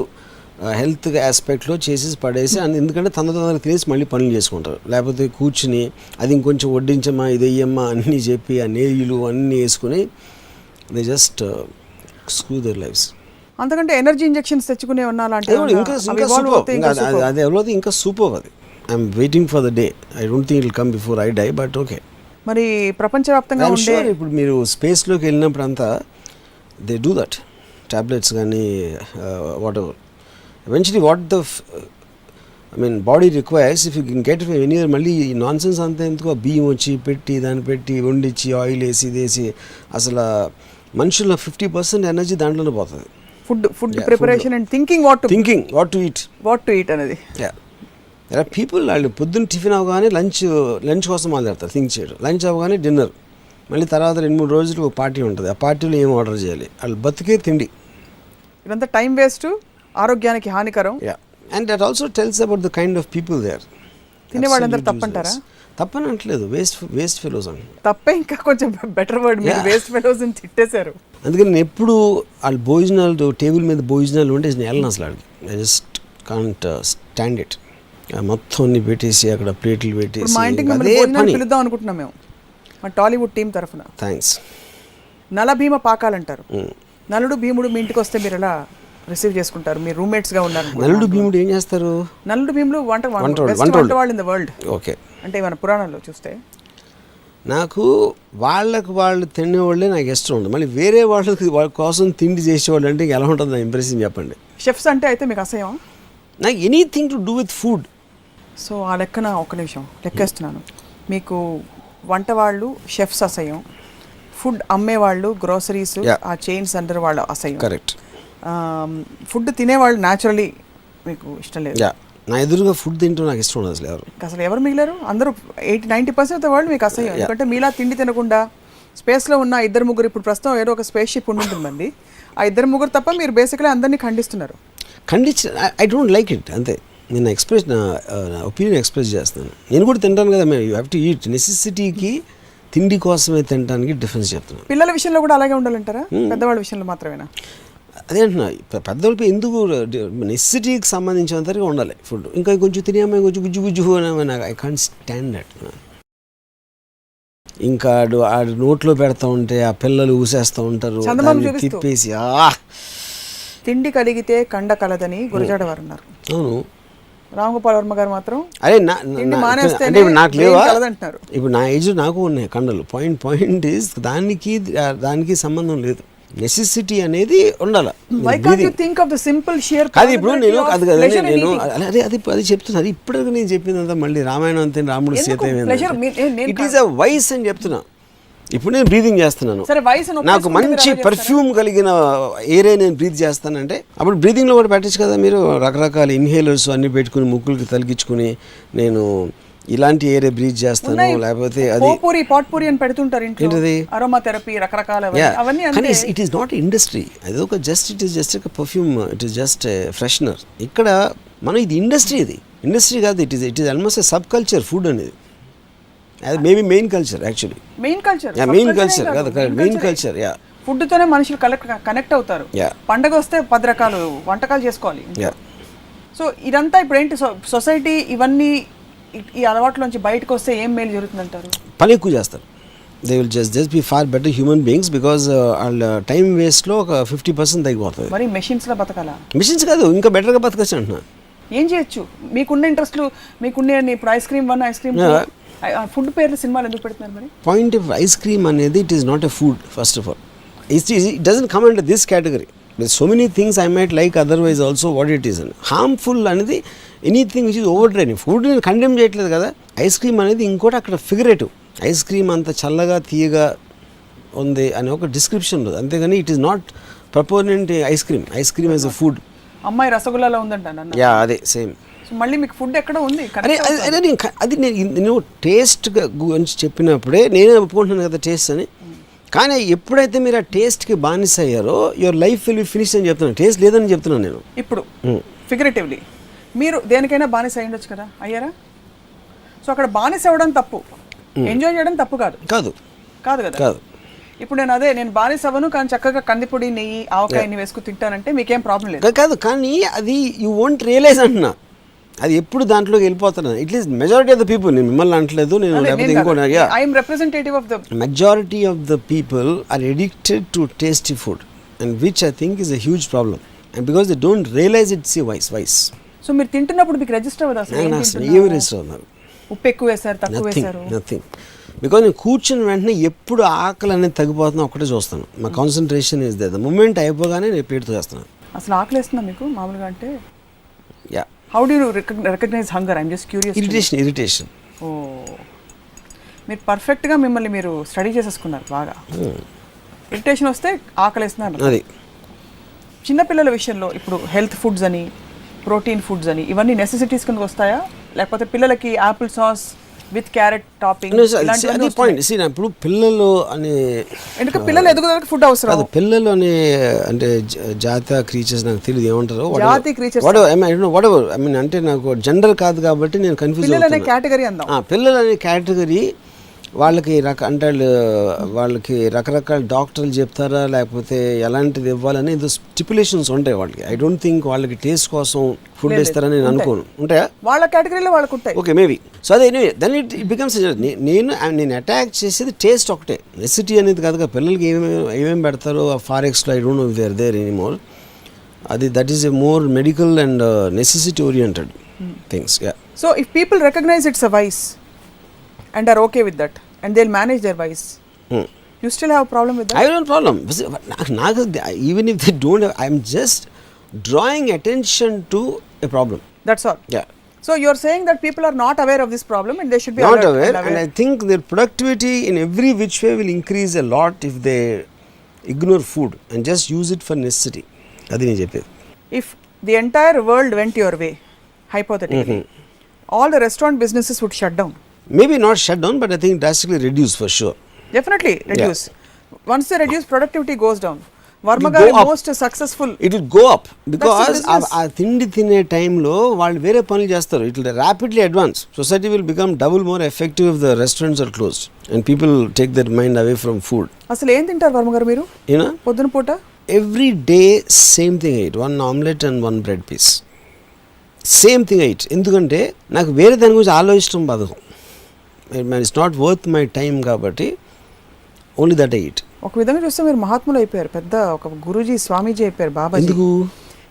హెల్త్ ఆస్పెక్ట్లో చేసేసి పడేసి, ఎందుకంటే తొందరగా తినేసి మళ్ళీ పనులు చేసుకుంటారు. లేకపోతే కూర్చుని అది ఇంకొంచెం వడ్డించమ్మా ఇది వెయ్యమ్మా అన్నీ చెప్పి ఆ నెయ్యిలు అన్నీ వేసుకుని they just screw their lifes. అంతకంటే ఎనర్జీ ఇంజెక్షన్స్ తెచ్చుకునే ఉన్నా అది ఎవరో ఇంకా సూపర్. అది I'm waiting for the day. I don't think it will come before I die, but okay. మరి ప్రపంచవ్యాప్తంగా ఉండే ఇప్పుడు మీరు స్పేస్లోకి వెళ్ళినప్పుడు అంతా దే డూ దట్ టాబ్లెట్స్ కానీ whatever. Eventually what the body requires, if you can get it from anywhere, మళ్ళీ నాన్ సెన్స్ అంతా ఎందుకు బియ్యం వచ్చి పెట్టి దాన్ని పెట్టి వండించి ఆయిల్ వేసి వేసి అసలు మనుషుల 50% ఎనర్జీ దాంట్లోనే పోతుంది. Food preparation and thinking what to eat అనేది. there are people వాళ్ళు పొద్దున్న టిఫిన్ అవగానే లంచ్ కోసం మాట్లాడతారు, థింక్ చేయడం. లంచ్ అవగానే డిన్నర్, మళ్ళీ తర్వాత 2-3 రోజులు ఒక పార్టీ ఉంటుంది, ఆ పార్టీలో ఏం ఆర్డర్ చేయాలి, వాళ్ళు బతికే తిండి. ఇదంతా టైం వేస్ట్, ఆరోగ్యానికి హానికరం. And that also tells about the kind of people there. తినేవాళ్ళందరూ తప్పంటారా? తప్పని అంటలేదు, వేస్ట్ ఫెలోస్ అండి. తప్పే ఇంకా కొంచెం బెటర్ వర్డ్, మీరు వేస్ట్ ఫెలోస్ అని తిట్టేశారు. అందుకని నేను ఎప్పుడు వాళ్ళ భోజనాలు టేబుల్ మీద భోజనాలు ఉంటే నేను వెళ్ళను అసలు. అడిగి I just can't stand it. మొత్తం అన్ని పెట్టేసి అక్కడ ప్లేట్లు పెట్టేసి మా ఇంటికి భోజనాలు పిలుద్దాం అనుకుంటున్నాం మేము, మా టాలీవుడ్ టీం తరఫున. థ్యాంక్స్. నలభీమ పాకాలంటారు. నలుడు భీముడు మీ ఇంటికి వస్తే మీరు ఎలా రిసీవ్ చేసుకుంటారు? మీరు రూమ్మేట్స్గా ఉన్నారు. నలుడు భీముడు ఏం చేస్తారు? నలుడు భీముడు వంట వాళ్ళు ఇన్ ద వరల్డ్. ఓకే. అంటే మన పురాణాల్లో చూస్తే నాకు వాళ్ళు తినేవాళ్ళే నాకు ఇష్టం ఉండదు. మళ్ళీ వేరే వాళ్ళ కోసం తిండి చేసేవాళ్ళు అంటే ఎలా ఉంటుంది నా ఇంప్రెషన్ చెప్పండి. షెఫ్స్ అంటే అయితే మీకు అసహ్యం? నాకు anything to do with food. So ఆ లెక్కన ఒక నిమిషం లెక్కేస్తున్నాను. మీకు వంట వాళ్ళు షెఫ్స్ అసహ్యం, ఫుడ్ అమ్మేవాళ్ళు గ్రోసరీస్ ఆ చైన్స్ అండర్ వాళ్ళు అసహ్యం. కరెక్ట్. ఫుడ్ తినేవాళ్ళు న్యాచురల్లీ మీకు ఇష్టం లేదు. నా ఎదురుగా ఫుడ్ తింటూ నాకు ఇష్టం ఉండదు అసలు ఎవరు మిగిలారు? అందరూ 80-90% ఆఫ్ ద వరల్డ్ మీకు అసహ్యం. ఎందుకంటే మీలా తిండి తినకుండా స్పేస్లో ఉన్న 2-3, ఇప్పుడు ప్రస్తుతం ఏదో ఒక స్పేస్ షిప్ ఉంటుందండి, ఆ 2-3 తప్ప మీరు బేసిక్గా అందరినీ ఖండిస్తున్నారు. ఐ డోంట్ లైక్ ఇట్, అంతే. నేను నా ఒపీనియన్ ఎక్స్ప్రెస్ చేస్తాను. నేను కూడా తింటాను కదా, యూ హ్యావ్ టు ఈట్. నెసెసిటీకి తిండి కోసమే తినడానికి డిఫరెన్స్ చెప్తున్నాను. పిల్లల విషయంలో కూడా అలాగే ఉండాలంటారా? పెద్దవాళ్ళ విషయంలో మాత్రమేనా? అదే అంటున్నా, పెద్దవాళ్ళపై ఎందుకు నెసెసిటీకి సంబంధించినంతగా ఉండాలి ఫుడ్. ఇంకా కొంచెం తినేమో కొంచెం గుజ్జు అని నాకు ఐ కాంట్ స్టాండ్ దట్. ఇంకా ఆడు నోట్లో పెడతా ఉంటే ఆ పిల్లలు ఊసేస్తూ ఉంటారు, తిప్పేసి. తిండి కలిగితే కండ కలదని గురజాడ వారు అన్నారు. అవును. రామగోపాల్ వర్మ గారు మాత్రం అదే అంటే నాకు లేవా? ఇప్పుడు నా ఏజ్ నాకు ఉన్నాయి కండలు. పాయింట్ ఈజ్ దానికి సంబంధం లేదు. నెసెసిటీ అనేది ఉండాలి. అది ఇప్పుడు నేను అది చెప్తున్నా. అది ఇప్పటికి నేను చెప్పిందంతా మళ్ళీ రామాయణం అంతే, రాముడు Sita. It is a vice అని చెప్తున్నా. ఇప్పుడు నేను బ్రీదింగ్ చేస్తున్నాను, నాకు మంచి పర్ఫ్యూమ్ కలిగిన ఏరే నేను బ్రీత్ చేస్తానంటే అప్పుడు బ్రీదింగ్లో కూడా పెట్టచ్చు కదా మీరు. రకరకాల ఇన్హేలర్స్ అన్ని పెట్టుకుని ముక్కులకి తలిగించుకుని నేను ఇలాంటి ఏరే బ్రీత్ చేస్తాను. లేకపోతే అది పాట్పూరి అని పెడుతుంటారు ఏంటిది అరోమాథెరపీ రకరకాల అవన్నీ. కానీ ఇట్ ఈస్ నాట్ ఇండస్ట్రీ, అది ఒక ఇట్ ఈస్ జస్ట్ ఒక perfume, it is just freshener. ఇక్కడ మనం ఇది ఇండస్ట్రీ కాదు, it is almost a subculture food అనేది. Maybe main culture actually. Main culture కాదు, మెయిన్ కల్చర్. ఫుడ్తోనే మనుషులు కనెక్ట్ అవుతారు. Yeah. పండగ వస్తే 10 రకాలు వంటకాలు చేసుకోవాలి. Yeah. సో ఇదంతా ఇప్పుడు ఏంటి సొసైటీ ఇవన్నీ ఈ అలవాట్లోంచి బయటకు వస్తే ఏం మేలు జరుగుతుందంటారు? పని ఎక్కువ చేస్తారు. They will just be far better human beings because వాళ్ళ టైం వేస్ట్లో ఒక 50% తగ్గిపోతుంది. మరి మెషిన్స్లో బతకాలా? మిషన్స్ కాదు, ఇంకా బెటర్గా బతకచ్చు అంటున్నా. ఏం చేయొచ్చు? మీకున్న ఇంట్రెస్ట్లు మీకున్న ఇప్పుడు ice cream 1 ice cream food పేర్లు సినిమాలు ఎందుకు పెడుతున్నారు మరి? పాయింట్ ఆఫ్ ఐస్ క్రీమ్ అనేది it is not a food first of all. It doesn't come under this category. So many things I might like otherwise also what it is అని. Harmful అనేది anything which is over draining. Food నేను condemn చేయట్లేదు కదా. Ice cream అనేది ఇంకోటి అక్కడ figurative. Ice cream అంత చల్లగా తీయగా ఉంది అని ఒక డిస్క్రిప్షన్ ఉంది, అంతేగాని it is not proponent ice cream. Ice cream as a food. అమ్మాయి రసగుల్లాలో ఉందంట. యా, అదే సేమ్. సో మళ్ళీ మీకు ఫుడ్ ఎక్కడ ఉంది? అది నేను టేస్ట్ గురించి చెప్పినప్పుడే నేనే ఒప్పుకుంటున్నాను కదా టేస్ట్ అని. కానీ ఎప్పుడైతే మీరు ఆ టేస్ట్కి బానిస అయ్యారో your life will be finish అని చెప్తున్నాను. టేస్ట్ లేదని చెప్తున్నాను నేను. ఇప్పుడు ఫిగరేటివ్లీ మీరు దేనికైనా బానిస అయి ఉండొచ్చు కదా, అయ్యారా? సో అక్కడ బానిస అవ్వడం తప్పు, ఎంజాయ్ చేయడం తప్పు కాదు. కాదు కాదు కదా. కాదు. ఇప్పుడు నేను బానిస అవ్వను కానీ చక్కగా కందిపొడి, నెయ్యి, ఆవకాయని వేసుకుని తింటానంటే మీకేం ప్రాబ్లం లేదు. కాదు, కానీ అది యూ వోంట్ రియలైజ్ అంటున్నా. అది ఎప్పుడు దాంట్లోకి వెళ్ళిపోతున్నాను. At least majority of the people, నేను మిమ్మల్ని అంటలేదు, నేను లేకపోతే ఇంకో representative of the majority of the people are addicted to tasty food and which I think is a huge problem and because they don't realise it's a vice. So మీరు తింటున్నప్పుడు మీకు register అవ్వదు అసలు? ఏమి రిజిస్టర్ అవుతున్నారు? ఉప్పు ఎక్కువ వేశారు, తక్కువ వేశారు? నథింగ్. బికాజ్ నేను కూర్చుని వెంటనే ఎప్పుడు ఆకలి అనేది తగ్గిపోతుందో ఒకటే చూస్తాను. మా కాన్సన్ట్రేషన్ ఇస్ ద మూమెంట్ అయిపోగానే నేను రిపీట్ చేస్తున్నాను. అసలు ఆకలి వేస్తుందా మీకు మామూలుగా? అంటే yeah. How do you recognise hunger? I'm just curious. Irritation. Oh, మీరు పర్ఫెక్ట్గా మిమ్మల్ని మీరు స్టడీ చేసేసుకున్నారు బాగా. ఇరిటేషన్ వస్తే ఆకలి వేస్తున్నారు. అది చిన్నపిల్లల విషయంలో ఇప్పుడు హెల్త్ ఫుడ్స్ అని, ప్రోటీన్ ఫుడ్స్ అని ఇవన్నీ నెసెసిటీస్ కిందకి వస్తాయా? లేకపోతే పిల్లలకి Apple sauce with carrot topping అది పాయింట్. ఇప్పుడు పిల్లలు అనే ఎందుకంటే పిల్లలు ఎదుగుదలకి ఫుడ్ అవసరం. అది పిల్లలు అనే అంటే జాతి క్రీచర్స్ నాకు తెలియదు ఏమంటారు. జాతి క్రీచర్స్ అంటే నాకు జెండర్ కాదు కాబట్టి నేను కన్ఫ్యూజ్. పిల్లలు అనే కేటగిరీ అందాం. పిల్లలు అనే కేటగిరీ వాళ్ళకి వాళ్ళకి రకరకాల డాక్టర్లు చెప్తారా లేకపోతే ఎలాంటిది ఇవ్వాలని ఏదో స్టిపులేషన్స్ ఉంటాయి వాళ్ళకి. ఐ డోంట్ థింక్ వాళ్ళకి టేస్ట్ కోసం ఫుడ్ ఇస్తారని నేను అనుకోను. ఉంటాయా? వాళ్ళ కేటగిరీలో వాళ్ళకు ఉంటాయి. Okay, maybe. సో అదే దెన్ ఇట్ బికమ్స్ నేను అటాక్ చేసేది టేస్ట్ ఒకటే, నెసిటీ అనేది కాదుగా. పిల్లలకి ఏమేమి పెడతారో ఆ ఫారెక్స్లో I don't know if they are there anymore. అది that is a more medical and necessity oriented things. Yeah. So if people recognise it's a vice and are okay with that and they'll manage their vice, you still have a problem with that? I don't problem. Even if they don't have, I'm just drawing attention to a problem. That's all. Yeah. So you're saying that people are not aware of this problem and they should be not aware and I think their productivity in every which way will increase a lot if they ignore food and just use it for necessity. Adi ne cheppedi. If the entire world went your way, hypothetically, all the restaurant businesses would shut down. Maybe not shut down, but I think drastically reduce for sure. Definitely reduce. Yeah. Once they reduce, productivity goes down. Varma garu most successful. It will go up because ఆ తిండి తినే టైంలో వాళ్ళు వేరే పనులు చేస్తారు. It will rapidly advance. Society will become double more effective if the restaurants are closed and people take their mind away from food. అసలు ఏం తింటారు వర్మ గారు మీరు? పొద్దున పూట every day same thing I eat, one omelette and one bread piece. Same thing I eat. ఎందుకంటే నాకు వేరే దాని గురించి ఆలోచించడం బదులు it's not worth my time కాబట్టి ఓన్లీ దట్ ఐ ఈట్. ఒక విధంగా చూస్తే మీరు మహాత్ములు అయిపోయారు, పెద్ద ఒక గురూజీ స్వామీజీ అయిపోయారు, బాబాజీ.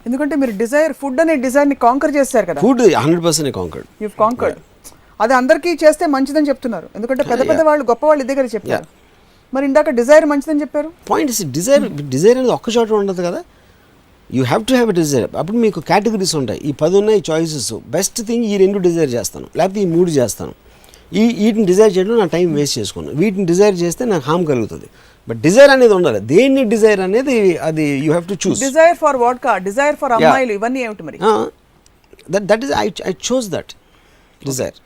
ఎందుకంటే మీరు ఫుడ్ అనే డిజైర్ ని కాంకర్ చేశారు కదా. Food 100% conquered. You conquered. అది అందరికీ చేస్తే మంచిదని చెప్తున్నారు, ఎందుకంటే పెద్ద పెద్ద వాళ్ళు గొప్ప వాళ్ళు ఇదే కదా చెప్పారు. మరి ఇందాక డిజైర్ మంచిదని చెప్పారు. పాయింట్ ఇస్ డిజైర్ అనేది ఒక్క చోట ఉండదు కదా. You have to have a desire. అప్పుడు మీకు కేటగిరీస్ ఉంటాయి. ఈ 10 ఉన్నాయి చాయిసెస్. బెస్ట్ థింగ్ ఈ 2 డిజైర్ చేస్తాను, లేకపోతే ఈ 3 చేస్తాను. వీటిని డిజైర్ చేయడం నా టైం వేస్ట్ చేసుకున్నాను. వీటిని డిజైర్ చేస్తే నాకు హామ్ కలుగుతుంది. బట్ డిజైర్ అనేది ఉండాలి. దేన్ని డిజైర్ అనేది అది you have to choose. Desire for vodka, desire for అమ్మాయిలు, ఇవన్నీ ఏమిటి మరి? That is I chose that desire.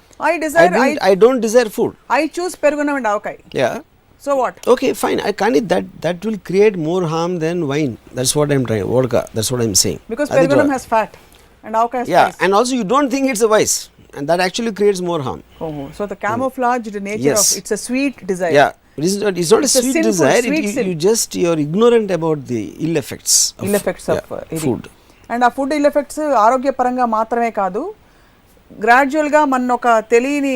I don't desire food. I choose పెరుగున్నం and avakaya. Yeah. So what? Okay, fine. I can't eat that will create more harm than wine. That's what I'm trying. Vodka. That's what I'm saying. Because perugunam has fat and avokado has spice. And also you don't think it's a vice, and that actually creates more harm. So the camouflaged nature of it's a sweet desire. Yeah. It's not a It's a sweet sinful, desire. sweet sin. You're ignorant about the ill effects of food. And ఆ food ill effects ఆరోగ్యపరంగా మాత్రమే కాదు, గ్రాడ్యువల్గా మన ఒక తెలియని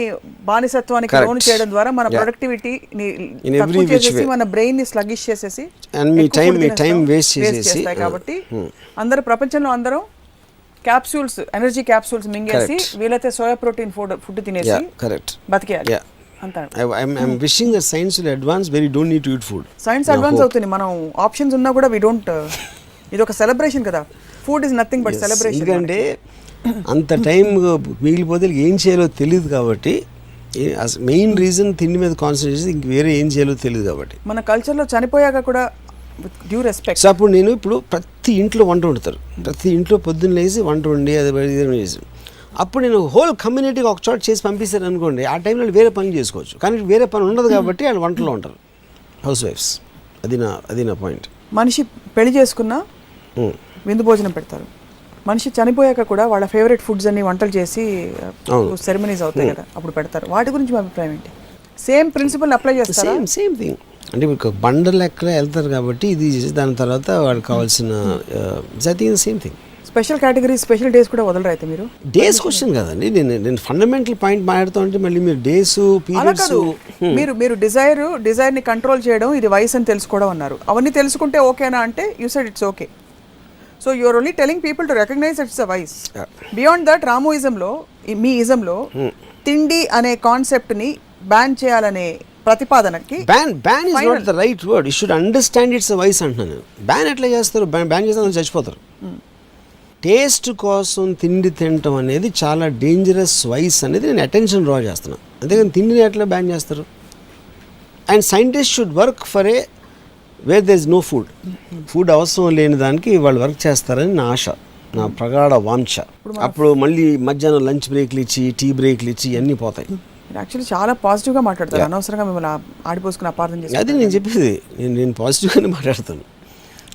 బానిసత్వానికి Correct. లోను చేయడం ద్వారా మన productivity In every which way. మన బ్రెయిన్ ని స్లగిష్ చేసేసి And మీ ఎక్కువ time- food మీ తినేస్తాం, time waste waste చేసేసి, చేస్తాయి. కాబట్టి అందరూ ప్రపంచంలో అందరం క్యాప్సూల్స్, ఎనర్జీ క్యాప్సూల్స్ మింగేసి Correct. వీలైతే సోయా ప్రోటీన్ ఫుడ్ తినేసి Yeah, correct. బతికేయాలి Yeah. అంటారు. I'm wishing that science will advance where you don't need to eat food. Science No advance hope. అవుతుంది, మనం ఆప్షన్స్ ఉన్నా కూడా వి డోంట్. ఇది ఒక సెలబ్రేషన్ కదా, food is nothing but Yes, celebration. ఎందుకంటే అంత టైం మిగిలిపోతే ఏం చేయాలో తెలియదు కాబట్టి, మెయిన్ రీజన్ తిండి మీద కాన్సన్ట్రేట్ చేసి ఇంక వేరే ఏం చేయాలో తెలియదు కాబట్టి. మన కల్చర్లో చనిపోయాక కూడా డ్యూ రెస్పెక్ట్. సో అప్పుడు నేను ఇప్పుడు ప్రతి ఇంట్లో వంట వండుతారు, ప్రతి ఇంట్లో పొద్దున్న లేసి వంట వండి అది చేసి అప్పుడు నేను హోల్ కమ్యూనిటీకి ఒక చోట చేసి పంపిస్తారు అనుకోండి, ఆ టైంలో వేరే పనులు చేసుకోవచ్చు. కానీ వేరే పని ఉండదు కాబట్టి వాళ్ళు వంటలో ఉంటారు, హౌస్ వైఫ్స్. అది నా పాయింట్. మనిషి పెళ్లి చేసుకున్నా విందు భోజనం పెడతారు, మనిషి చనిపోయాక కూడా వాళ్ళ ఫేవరెట్ ఫుడ్స్ అన్ని వంటలు చేసి సెరమనీస్ అవుతాయి కదా, అప్పుడు పెడతారు. వాటి గురించి మీ అభిప్రాయం ఏంటి? సేమ్ ప్రిన్సిపల్ అప్లై చేస్తారా? Same thing. అంటే మీకు బండ లెక్కన వెళ్తారు కాబట్టి ఇది దాని తర్వాత వాళ్ళకి కావాల్సిన I think same thing. Special category, special days కూడా వదలరు అయితే మీరు? డేస్ క్వశ్చన్ కదండి, నేను ఫండమెంటల్ పాయింట్ మాట్లాడుతూ ఉంటే మళ్ళీ మీరు డేస్ అలా కాదు. మీరు డిజైర్ ని కంట్రోల్ చేయడం ఇది వయసు అని తెలుసుకోవడం అన్నారు. అవన్నీ తెలుసుకుంటే ఓకేనా అంటే you said it's okay. So you're only telling people to recognise it's a vice. Beyond that రామోయిజంలో, మీ ఇజంలో తిండి అనే కాన్సెప్ట్ ని బ్యాన్ చేయాలనే ప్రతిపాదనకి ban is not the right word. You should understand it's vice అంటున్నాను. బ్యాన్ ఎట్లా చేస్తారు? బ్యాన్ చేస్తే అందరూ చచ్చిపోతారు. టేస్ట్ కోసం తిండి తినటం అనేది చాలా డేంజరస్ వైస్ అనేది నేను అటెన్షన్ డ్రా చేస్తున్నాను. అంతేగాని తిండిని ఎట్లా బ్యాన్ చేస్తారు? And scientist should work for a where there is no food. Food అవసరం లేని దానికి వాళ్ళు వర్క్ చేస్తారని నా ఆశ, నా ప్రగాఢ వాంఛ. అప్పుడు మళ్ళీ మధ్యాహ్నం లంచ్ బ్రేక్లు ఇచ్చి, టీ బ్రేక్లు ఇచ్చి ఇవన్నీ పోతాయి. యాక్చువల్లీ చాలా పాజిటివ్గా మాట్లాడతారు, అనవసరంగా మిమ్మల్ని ఆడిపోసుకుని అపార్థం చేసి. అది నేను చెప్పేది, నేను పాజిటివ్గానే మాట్లాడతాను.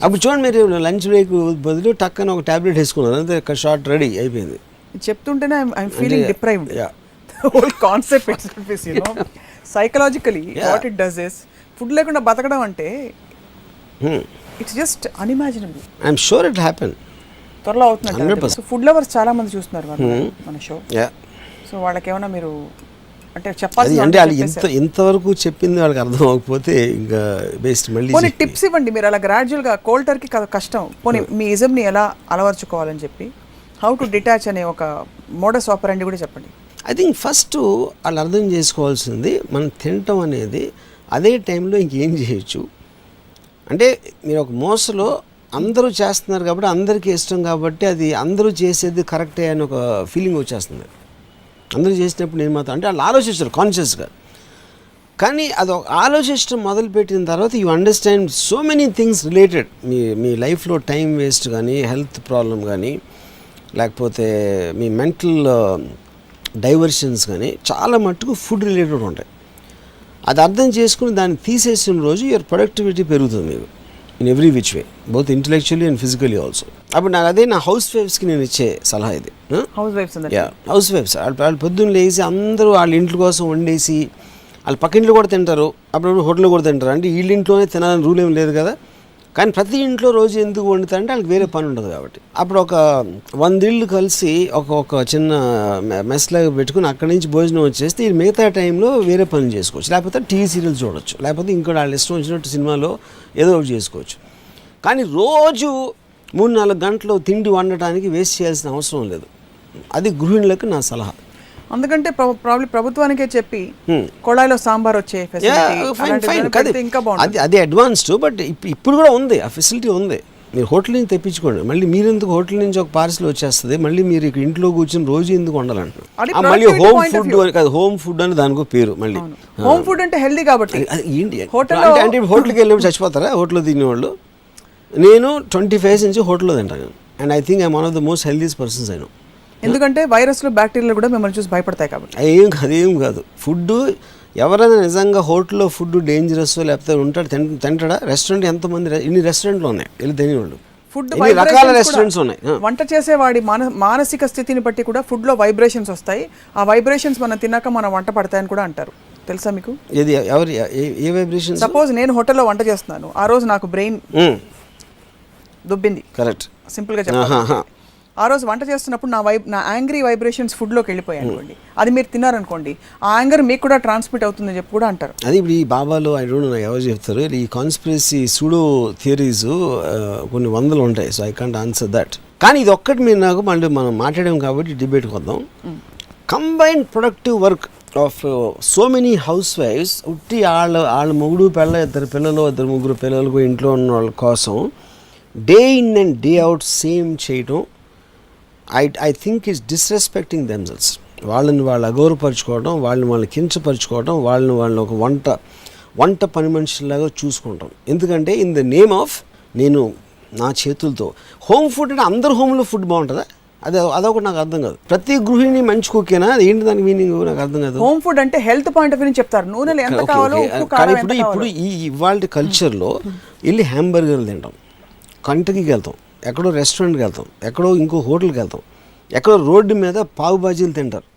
అప్పుడు చూడండి, మీరు లంచ్ బ్రేక్ బదులు టక్కన ఒక టాబ్లెట్ వేసుకున్నారు, అంతే, షార్ట్ రెడీ అయిపోయింది. చెప్తుంటేనే I'm feeling deprived. Whole concept itself is, you know, psychologically what it does is, food లేకుండా బతకడం అంటే it's just unimaginable. I'm sure it happen. త్వరలో అవుతుంది. సో ఫుడ్ లవర్స్ చాలా మంది చూస్తున్నారు మన షో. సో వాళ్ళకి ఏమైనా మీరు అంటే చెప్పాలి అంటే వాళ్ళు ఇంతవరకు చెప్పింది వాళ్ళకి అర్థం అవ్వకపోతే ఇంకా బెస్ట్ మళ్ళీ పోనీ టిప్స్ ఇవ్వండి. మీరు అలా గ్రాడ్యువల్గా కోల్డ్ టర్కీ కష్టం, పోనీ మీ ఇజంని ఎలా అలవర్చుకోవాలని చెప్పి, హౌ టు డిటాచ్ అనే ఒక మోడస్ ఆపరెండి కూడా చెప్పండి. ఐ థింక్ ఫస్ట్ వాళ్ళు అర్థం చేసుకోవాల్సింది, మనం తినటం అనేది అదే టైంలో ఇంకేం చేయొచ్చు. అంటే మీరు ఒక మోసలో అందరూ చేస్తున్నారు కాబట్టి, అందరికీ ఇష్టం కాబట్టి, అది అందరూ చేసేది కరెక్టే అని ఒక ఫీలింగ్ వచ్చేస్తుంది. అందరూ చేసినప్పుడు నేను మాత్రం అంటే వాళ్ళు ఆలోచిస్తారు కాన్షియస్గా. కానీ అది ఆలోచించడం మొదలుపెట్టిన తర్వాత you understand so many things related. మీ లైఫ్లో టైం వేస్ట్ కానీ, హెల్త్ ప్రాబ్లం కానీ, లేకపోతే మీ మెంటల్ డైవర్షన్స్ కానీ చాలా మట్టుకు ఫుడ్ రిలేటెడ్ ఉంటాయి. అది అర్థం చేసుకుని దాన్ని తీసేసిన రోజు యువర్ ప్రొడక్టివిటీ పెరుగుతుంది మీకు in every which way, both intellectually and physically also. అప్పుడు నాకు అదే నా హౌస్ వైఫ్స్కి నేను ఇచ్చే సలహా ఇది. హౌస్ వైఫ్స్ వాళ్ళు పొద్దున్న లేచి అందరూ వాళ్ళ ఇంట్లో కోసం వండేసి, వాళ్ళ పక్కింట్లో కూడా తింటారు, అప్పుడు హోటల్లో కూడా తింటారు. అంటే వీళ్ళింట్లోనే తినాలని రూల్ ఏం లేదు కదా. కానీ ప్రతి ఇంట్లో రోజు ఎందుకు వండుతారంటే వాళ్ళకి వేరే పని ఉండదు కాబట్టి. అప్పుడు ఒక 100 ఇళ్ళు కలిసి ఒక చిన్న మెస్లాగా పెట్టుకుని అక్కడి నుంచి భోజనం వచ్చేస్తే ఈ మిగతా టైంలో వేరే పనులు చేసుకోవచ్చు, లేకపోతే టీవీ సీరియల్స్ చూడొచ్చు, లేకపోతే ఇంకోటి వాళ్ళు ఇష్టం వచ్చినట్టు సినిమాలో ఏదో ఒకటి చేసుకోవచ్చు. కానీ రోజు 3-4 గంటలు తిండి వండటానికి వేస్ట్ చేయాల్సిన అవసరం లేదు. అది గృహిణులకు నా సలహా. అందుకంటే ప్రాబ్లీ ప్రభుత్వానికే చెప్పి కొళాయిలో సాంబార్ వచ్చే ఇంకా బాగుంది. అది అడ్వాన్స్డ్, బట్ ఇప్పుడు కూడా ఉంది, ఆ ఫెసిలిటీ ఉంది. మీరు హోటల్ నుంచి తెప్పించుకోండి. మళ్ళీ మీరు ఎందుకు హోటల్ నుంచి ఒక పార్సల్ వచ్చేస్తుంది, మళ్ళీ మీరు ఇక్కడ ఇంట్లో కూర్చొని రోజు ఎందుకు వండాలంటున్నారు. మళ్ళీ హోమ్ ఫుడ్ కాదు, హోమ్ ఫుడ్ అని దానికో పేరు. మళ్ళీ హోమ్ ఫుడ్ అంటే హెల్దీ కాబట్టి ఏంటి అంటే హోటల్కి వెళ్ళినప్పుడు చచ్చిపోతారా హోటల్లో తినేవాళ్ళు? నేను 25 నుంచి హోటల్లో తింటాను. And I think I'm one of the most healthiest persons I know. ఎందుకంటే వైరస్లు, బ్యాక్టీరియాలు కూడా మిమ్మల్ని చూసి భయపడతాయి కాబట్టి. అదేం కాదు. ఫుడ్ ఎవరైనా నిజంగా హోటల్లో ఫుడ్ డేంజరస్ లేకపోతే ఉంటాడు తింటాడా? రెస్టారెంట్ ఎంతమంది ఇన్ని రెస్టారెంట్లు ఉన్నాయి, వెళ్ళి తినేవాళ్ళు. ఫుడ్ రకాల రెస్టారెంట్స్ ఉన్నాయి. వంట చేసేవాడి మానసిక స్థితిని బట్టి కూడా ఫుడ్లో వైబ్రేషన్స్ వస్తాయి. ఆ వైబ్రేషన్స్ మనం తిన్నాక మన వంట పడతాయని కూడా అంటారు. తెలుసా మీకు? ఏది ఎవరి ఏ వైబ్రేషన్? సపోజ్ నేను హోటల్లో వంట చేస్తున్నాను, ఆ రోజు నాకు బ్రెయిన్ దుబ్బింది, కరెక్ట్, సింపుల్గా చెప్పాలి. ఆ రోజు వంట చేస్తున్నప్పుడు నా యాంగ్రీ వైబ్రేషన్స్ ఫుడ్లోకి వెళ్ళిపోయాయి అనుకోండి, అది మీరు తిన్నారనుకోండి, ఆ యాంగర్ మీకు కూడా ట్రాన్స్మిట్ అవుతుందని చెప్పి కూడా అంటారు. అది ఇప్పుడు ఈ బాబాలో ఐ డోంట్ నో ఎవరు చెప్తారు, ఈ కాన్స్పిరసీ సూడో థియరీస్ కొన్ని వందలు ఉంటాయి. So I can't answer that. కానీ ఇది ఒక్కటి మీరు నాకు మళ్ళీ మనం మాట్లాడాం కాబట్టి డిబేట్కి వద్దాం. Combined productive work of so many housewifes, ఉట్టి వాళ్ళ మొగుడు పిల్ల, ఇద్దరు పిల్లలు, ఇద్దరు ముగ్గురు పిల్లలకు ఇంట్లో ఉన్న వాళ్ళ కోసం day in and day out same చేయటం, I think is disrespecting themselves. వాళ్ళని వాళ్ళు అగౌరవపరచుకోవడం, వాళ్ళని కించపరచుకోవడం, వాళ్ళని ఒక వంట పని మనుషులాగా చూసుకుంటాం. ఎందుకంటే ఇన్ ద నేమ్ ఆఫ్ నేను నా చేతులతో హోమ్ ఫుడ్ అంటే అందరు హోమ్లో ఫుడ్ బాగుంటుందా? అదొకటి నాకు అర్థం కాదు. ప్రతి గృహిణి మంచి కుక్కేనా? అది ఏంటి దాని మీనింగ్ నాకు అర్థం కాదు. హోమ్ ఫుడ్ అంటే హెల్త్ పాయింట్ ఆఫ్ వ్యూ నుంచి చెప్తారు, నూనెలు ఎంత కావాలో, కానీ ఇప్పుడు ఈ ఇవాళ కల్చర్లో వెళ్ళి హ్యాంబర్గర్లు తింటాం, కంట్రీకి వెళ్తాం, ఎక్కడో రెస్టారెంట్కి వెళ్తాం, ఎక్కడో ఇంకో హోటల్కి వెళ్తాం, ఎక్కడో రోడ్డు మీద పావు బాజీలు తింటారు.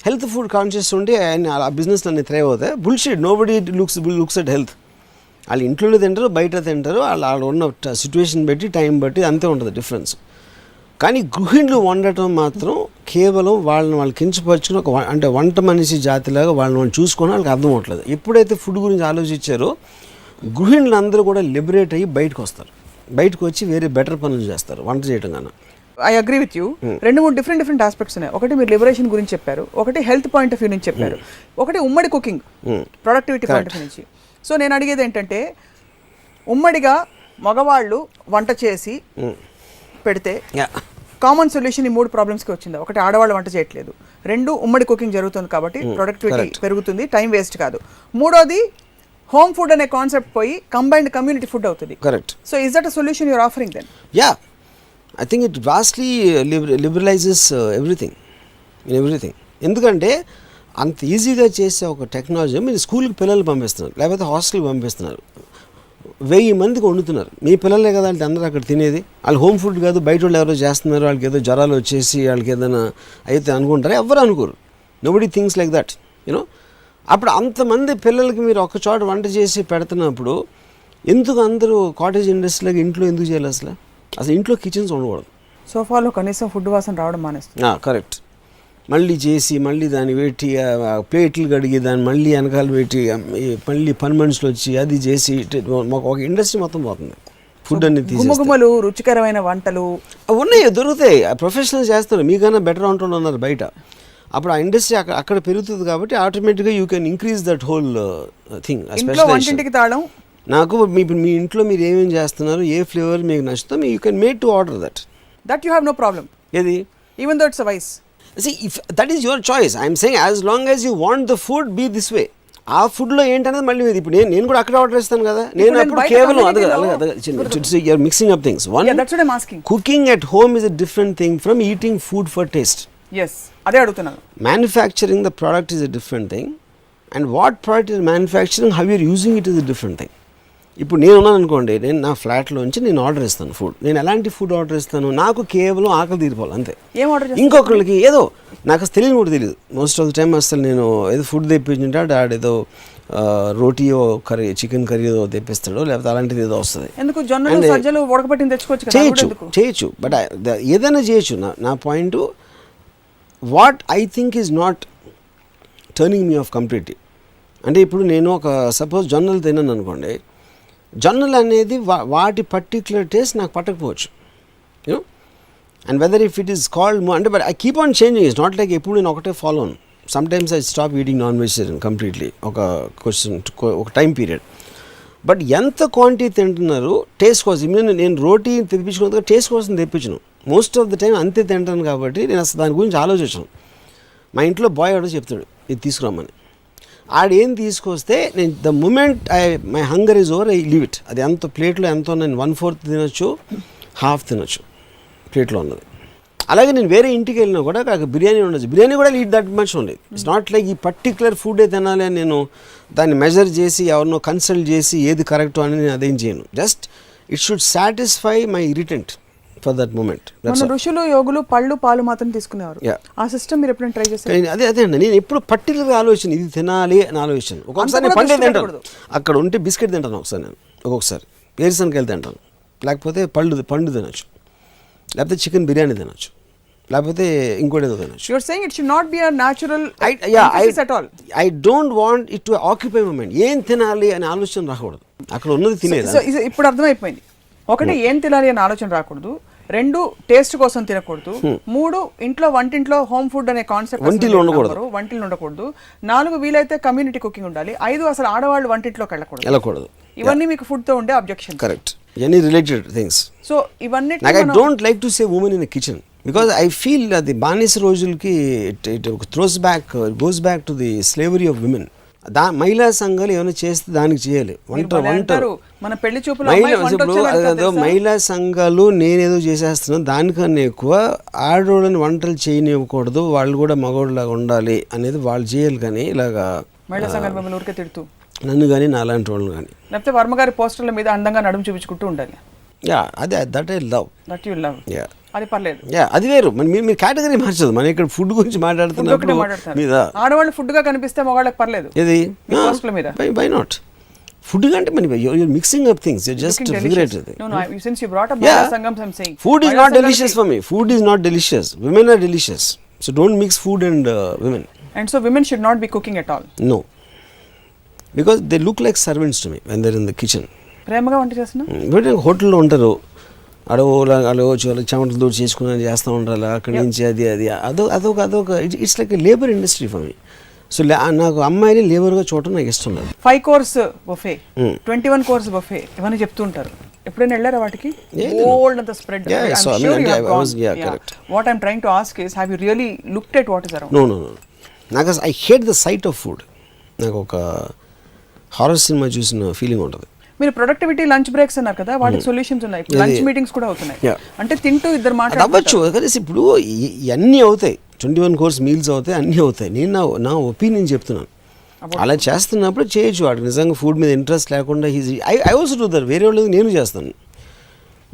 హెల్త్ ఫుడ్ కాన్షియస్ ఉంటే ఆ బిజినెస్లో అన్ని థ్రైవ్ అవుతాయి. Bullshit, nobody looks at health. వాళ్ళు ఇంట్లో తింటారు, బయట తింటారు, వాళ్ళు ఉన్న సిచ్యువేషన్ బట్టి, టైం బట్టి అంతే ఉంటుంది డిఫరెన్స్. కానీ గృహిణులు వండటం మాత్రం కేవలం వాళ్ళు కించపరుచుకుని అంటే వంట మనిషి జాతిలాగా వాళ్ళని చూసుకొని వాళ్ళకి అర్థం అవట్లేదు. ఎప్పుడైతే ఫుడ్ గురించి ఆలోచించారో గృహిణులు అందరూ కూడా లిబరేట్ అయ్యి బయటకు వస్తారు, బయటకు వచ్చి వేరే బెటర్ పనులు చేస్తారు వంట చేయడం కన్నా. I agree with you. 2-3 different aspects ఉన్నాయి. ఒకటి మీరు లిబరేషన్ గురించి చెప్పారు, ఒకటి హెల్త్ పాయింట్ ఆఫ్ వ్యూ నుంచి చెప్పారు, ఒకటి ఉమ్మడి cooking productivity point of view నుంచి. సో నేను అడిగేది ఏంటంటే, ఉమ్మడిగా మగవాళ్ళు వంట చేసి పెడితే కామన్ సొల్యూషన్ ఈ 3 ప్రాబ్లమ్స్కి వచ్చిందా? ఒకటి, ఆడవాళ్ళు వంట చేయట్లేదు. 2, ఉమ్మడి కుకింగ్ జరుగుతుంది కాబట్టి ప్రొడక్టివిటీ పెరుగుతుంది, టైం వేస్ట్ కాదు. 3వది, హోమ్ ఫుడ్ అనే కాన్సెప్ట్ పోయి కంబైన్డ్ కమ్యూనిటీ ఫుడ్ అవుతుంది. Correct. So is that a solution you're offering then? Yeah, I think it vastly liberalises everything. ఎందుకంటే అంత ఈజీగా చేసే ఒక టెక్నాలజీ మీరు స్కూల్కి పిల్లలు పంపిస్తున్నారు, లేకపోతే హాస్టల్కి పంపిస్తున్నారు, 1000 మందికి వండుతున్నారు. మీ పిల్లలే కదా అంటే అందరూ అక్కడ తినేది. వాళ్ళు హోమ్ ఫుడ్ కాదు, బయట వాళ్ళు ఎవరో చేస్తున్నారు, వాళ్ళకి ఏదో జ్వరాలు వచ్చేసి వాళ్ళకి ఏదైనా అయితే అనుకుంటారు. ఎవరు అనుకోరు. Nobody things like that, you know. అప్పుడు అంతమంది పిల్లలకి మీరు ఒక చోట వంట చేసి పెడుతున్నప్పుడు ఎందుకు అందరూ కాటేజ్ ఇండస్ట్రీలాగా ఇంట్లో ఎందుకు చేయాలి? అసలు ఇంట్లో కిచెన్స్ ఉండకూడదు. సోఫాలో కనీసం ఫుడ్ వాసన రావడం మానేస్తుంది. కరెక్ట్. మళ్ళీ చేసి మళ్ళీ దాన్ని పెట్టి ప్లేట్లు కడిగి దాన్ని మళ్ళీ వెనకాల పెట్టి మళ్ళీ పని మనుషులు వచ్చి అది చేసి మాకు ఒక ఇండస్ట్రీ మొత్తం పోతుంది. ఫుడ్ అన్ని గుమగుమలు, రుచికరమైన వంటలు ఉన్నాయి, దొరుకుతాయి. ప్రొఫెషనల్ చేస్తారు, మీకన్నా బెటర్ వంటలు ఉన్నారు బయట. అప్పుడు ఆ ఇండస్ట్రీ అక్కడ పెరుగుతుంది కాబట్టి ఆటోమేటిక్గా you can increase that whole thing. వంటింటికి తాళం. నాకు మీ ఇంట్లో మీరు ఏమేమి చేస్తున్నారు, ఏ ఫ్లేవర్ మీకు నచ్చుతో you can made to order that you have no problem. ఏది? Even though it's a vice. See, if that is your choice, I am saying as long as you want the food be this way. ఆ ఫుడ్లో ఏంటనేది మళ్ళీ ఇప్పుడు నేను కూడా అక్కడ order ఇస్తాను కదా. నేను అప్పుడు కేవలం you're mixing up things. Cooking at home is a different thing from eating food for taste. Yes, అదే అడుగుతున్నాను. Manufacturing the product is a different thing, and what product is manufacturing, how you are using it is a different thing. ఇప్పుడు నేను ఉన్నాను అనుకోండి, నేను నా ఫ్లాట్లోంచి నేను order ఇస్తాను ఫుడ్. నేను ఎలాంటి ఫుడ్ ఆర్డర్ ఇస్తాను? నాకు కేవలం ఆకలి తీరిపోవాలి అంతే. ఏం ఆర్డర్? ఇంకొకరికి ఏదో నాకు అసలు తెలియని కూడా తెలియదు. మోస్ట్ ఆఫ్ ద టైమ్ అసలు నేను ఏదో ఫుడ్ తెప్పించుంటే ఆడేదో రోటీయో కర్రీ, చికెన్ కర్రీ ఏదో తెప్పిస్తాడు, లేకపోతే అలాంటిది ఏదో వస్తుంది. ఎందుకు జొన్నలు సజ్జలు ఉడకబెట్టిన తెచ్చుకోవచ్చు, చేయొచ్చు. బట్ ఏదైనా చేయొచ్చు. నా point what I think is not turning me of completely. అంటే ఇప్పుడు నేను ఒక సపోజ్ జొన్నలు తిన్నాను అనుకోండి, జొన్నలు అనేది వాటి పర్టిక్యులర్ టేస్ట్ నాకు పట్టకపోవచ్చు, you know. And whether if it is called అంటే but I keep on changing. It's not like ఎప్పుడు నేను ఒకటే ఫాలో అను. Sometimes I stop eating non vegetarian completely ఒక టైం పీరియడ్. బట్ ఎంత క్వాంటిటీ తింటున్నారు టేస్ట్ కోసం. నేను రోటీ తెప్పించుకున్న టేస్ట్ కోసం తెప్పించను. మోస్ట్ ఆఫ్ ద టైం అంతే తింటాను కాబట్టి నేను అసలు దాని గురించి ఆలోచించను. మా ఇంట్లో బాయ్ ఆర్డర్ చెప్తాడు ఇది తీసుకురామని. ఆడేం తీసుకొస్తే నేను the moment my hunger is over I leave it. అది ఎంత ప్లేట్లో ఎంతో నేను 1/4 తినొచ్చు, హాఫ్ తినొచ్చు ప్లేట్లో ఉన్నది. అలాగే నేను వేరే ఇంటికి వెళ్ళినా కూడా నాకు బిర్యానీ ఉండొచ్చు, బిర్యానీ కూడా lead that much only. It's not like ఈ పర్టికులర్ ఫుడే తినాలి అని నేను దాన్ని మెజర్ చేసి ఎవరినో కన్సల్ట్ చేసి ఏది కరెక్ట్ అని నేను అదేం చేయను. Just it should satisfy my irritant. For that moment. మన ఋషులు యోగులు పళ్ళు పాలు మాత్రం తీసుకునేవారు. Yeah. ఆ సిస్టమ్ మీరు ఎప్పుడైనా ట్రై చేశారు? అదే అండి, నేను ఎప్పుడు పర్టికులర్గా ఆలోచన ఇది తినాలి అని ఆలోచన. ఒక్కొక్కసారి నేను పండే తింటాను, అక్కడ ఉంటే బిస్కెట్ తింటాను ఒకసారి, నేను ఒక్కొక్కసారి వేరుశనగకాయలు తింటాను, లేకపోతే పండు తినొచ్చు, లేకపోతే చికెన్ బిర్యానీ తినొచ్చు, లేకపోతే ఇంకోటి ఏదో తినొచ్చు. You are saying it should not be a natural at all. I don't want it to occupy my mind. ఏం తినాలి అనే ఆలోచన రాకూడదు, అక్కడ ఉన్నది తినేది. సో ఇప్పుడు అర్థమైపోయింది. ఒకటి ఏం తినాలి అనే ఆలోచన రాకూడదు, 2 టేస్ట్ కోసం తినకూడదు, 3 ఇంట్లో వంటింట్లో హోమ్ ఫుడ్ అనే కాన్సెప్ట్ వంటిలో ఉండకూడదు, 4 వీలైతే కమ్యూనిటీ కుకింగ్ ఉండాలి, 5 అసలు ఆడవాళ్ళు వంటింట్లోకి వెళ్ళకూడదు. ఇవన్నీ మీకు ఫుడ్ తో ఉండే objection. Correct, any related things. So ఇవన్నీ I don't like to say women in a kitchen because I feel అది బానిస రోజులకి it goes back to the slavery of women. మహిళా సంఘాలు ఏమైనా చేస్తే దానికి చేయాలి, మన పెళ్లి చూపులు మహిళా సంఘాలు నేనేదో చేసేస్తున్నాను, దానికన్నా ఎక్కువ ఆడవాళ్ళని వంటలు చేయనివ్వకూడదు, వాళ్ళు కూడా మగవాళ్ళలాగా ఉండాలి అనేది వాళ్ళు చేయాలి. కానీ ఇలాగా మహిళా సంఘాలు మిమ్మల్ని ఊరికే తిడుతూ నన్ను కానీ నాలాంటి వాళ్ళని కానీ, లేకపోతే వర్మగారి పోస్టర్ల మీద అందంగా నడుము చూపించుకుంటూ ఉండాలి. అదే దట్ ఐ లవ్. అది పర్లేదు, అది వేరు. మీరు కేటగిరీ మార్చదు, మనం ఇక్కడ ఫుడ్ గురించి మాట్లాడుతున్నప్పుడు మీద ఆడవాళ్ళు ఫుడ్ గా కనిపిస్తే మగవాళ్ళకి పర్లేదు. ఇది బై నాట్ ఫుడ్ అంటే మన you're mixing up things, you just figure it. Since you brought up Mahila Sangam, I'm saying food is not delicious for me. Food is not delicious. Women are delicious. So don't mix food and women. And so women should not be cooking at all. No, because they look like servants to me when they're in the kitchen. ప్రేమగా వంట చేస్తున్నా but హోటల్లో ఉంటారు, అడవో చెమటలు దూరం చేసుకుని చేస్తూ ఉంటారు, అక్కడి నుంచి అదొక it's like labour industry for me. So నాకు అమ్మాయిని లేబర్గా చూడటం నాకు ఇష్టం లేదు. 5 course బఫే, 21 course బఫే ఇవన్నీ చెప్తూ ఉంటారు. ఎప్పుడైనా వెళ్ళారా వాటికి? ఓల్డ్ అంత spread. What I'm trying to ask is, have you really looked at what is around? No నాకు I hate the sight of food. నాకు ఒక హారర్ సినిమా చూసిన ఫీలింగ్ ఉంటుంది. మీరు ప్రొడక్టివిటీ లంచ్ బ్రేక్స్ అన్నారు కదా, వాటికి సొల్యూషన్స్ ఉన్నాయి. లంచ్ మీటింగ్స్ కూడా అవుతున్నాయి, అంటే తింటూ ఇద్దరు మాట్లాడవచ్చు. కలిసి ఇప్పుడు ఇవన్నీ అవుతాయి, 21 course మీల్స్ అవుతాయి, అన్నీ అవుతాయి. నేను నా ఒపీనియన్ చెప్తున్నాను. అలా చేస్తున్నప్పుడు చేయొచ్చు, వాడికి నిజంగా ఫుడ్ మీద ఇంట్రెస్ట్ లేకుండా ఐ ఆల్సో డూ దట్. వేరే వాళ్ళు నేను చేస్తాను,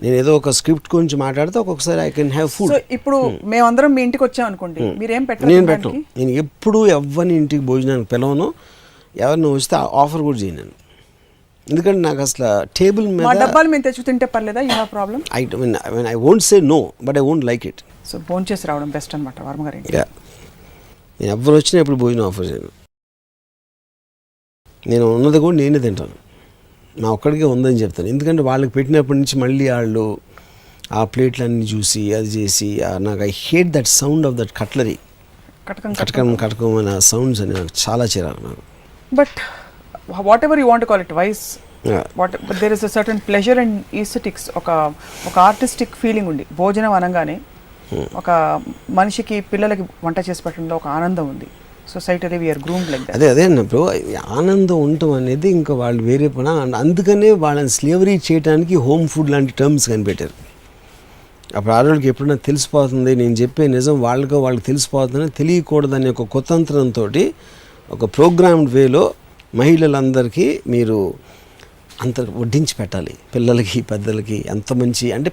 నేను ఏదో ఒక స్క్రిప్ట్ గురించి మాట్లాడితే ఒక్కొక్కసారి ఐ కెన్ హ్యావ్ ఫుడ్. ఇప్పుడు మేమందరం మీ ఇంటికి వచ్చాం అనుకోండి, మీరేం పెట్టారు? నేను పెట్టను, నేను ఎప్పుడు ఎవరిని ఇంటికి భోజనానికి పిలవను, ఎవరిని వస్తే ఆఫర్ కూడా చేయను. ఎందుకంటే నాకు అసలు టేబుల్ మీద డబ్బాలు మేము తెచ్చు తింటే పర్లేదా? You have problem? I won't say no, but I won't like it. So భోజనం చేసి రావడం బెస్ట్ అనమాట వర్మగారి. నేను ఎవరు వచ్చినా ఎప్పుడు భోజనం ఆఫర్ చేయను. నేను ఉన్నది కూడా నేనే తింటాను, నా ఒక్కడికే ఉందని చెప్తాను. ఎందుకంటే వాళ్ళకి పెట్టినప్పటి నుంచి మళ్ళీ వాళ్ళు ఆ ప్లేట్లన్నీ చూసి అది చేసి నాకు I hate that sound of that cutlery, కటకం అనే సౌండ్స్ అని నాకు చాలా చిరాకు నాకు. But whatever you want to call it, vice, but there is a certain pleasure and aesthetics, ఒక ఆర్టిస్టిక్ ఫీలింగ్ ఉంది భోజనం అనగానే. ఒక మనిషికి పిల్లలకి వంట చేసి పెట్టడంలో ఒక ఆనందం ఉంది. సొసైటీలో వీఆర్ గ్రూమ్డ్ లైక్ దట్. అదే అన్నప్పుడు ఆనందం ఉండటం అనేది ఇంకా వాళ్ళు వేరే పని. అందుకనే వాళ్ళని స్లేవరీ చేయడానికి హోమ్ ఫుడ్ లాంటి టర్మ్స్ కనిపెట్టారు. అప్పుడు ఆడవాళ్ళకి ఎప్పుడైనా తెలిసిపోతుంది, నేను చెప్పే నిజం వాళ్ళకి తెలిసిపోతుందని తెలియకూడదని ఒక కుతంత్రంతో ఒక ప్రోగ్రామ్డ్ వేలో మహిళలందరికీ మీరు అంత వడ్డించి పెట్టాలి, పిల్లలకి పెద్దలకి. అంత మంచి అంటే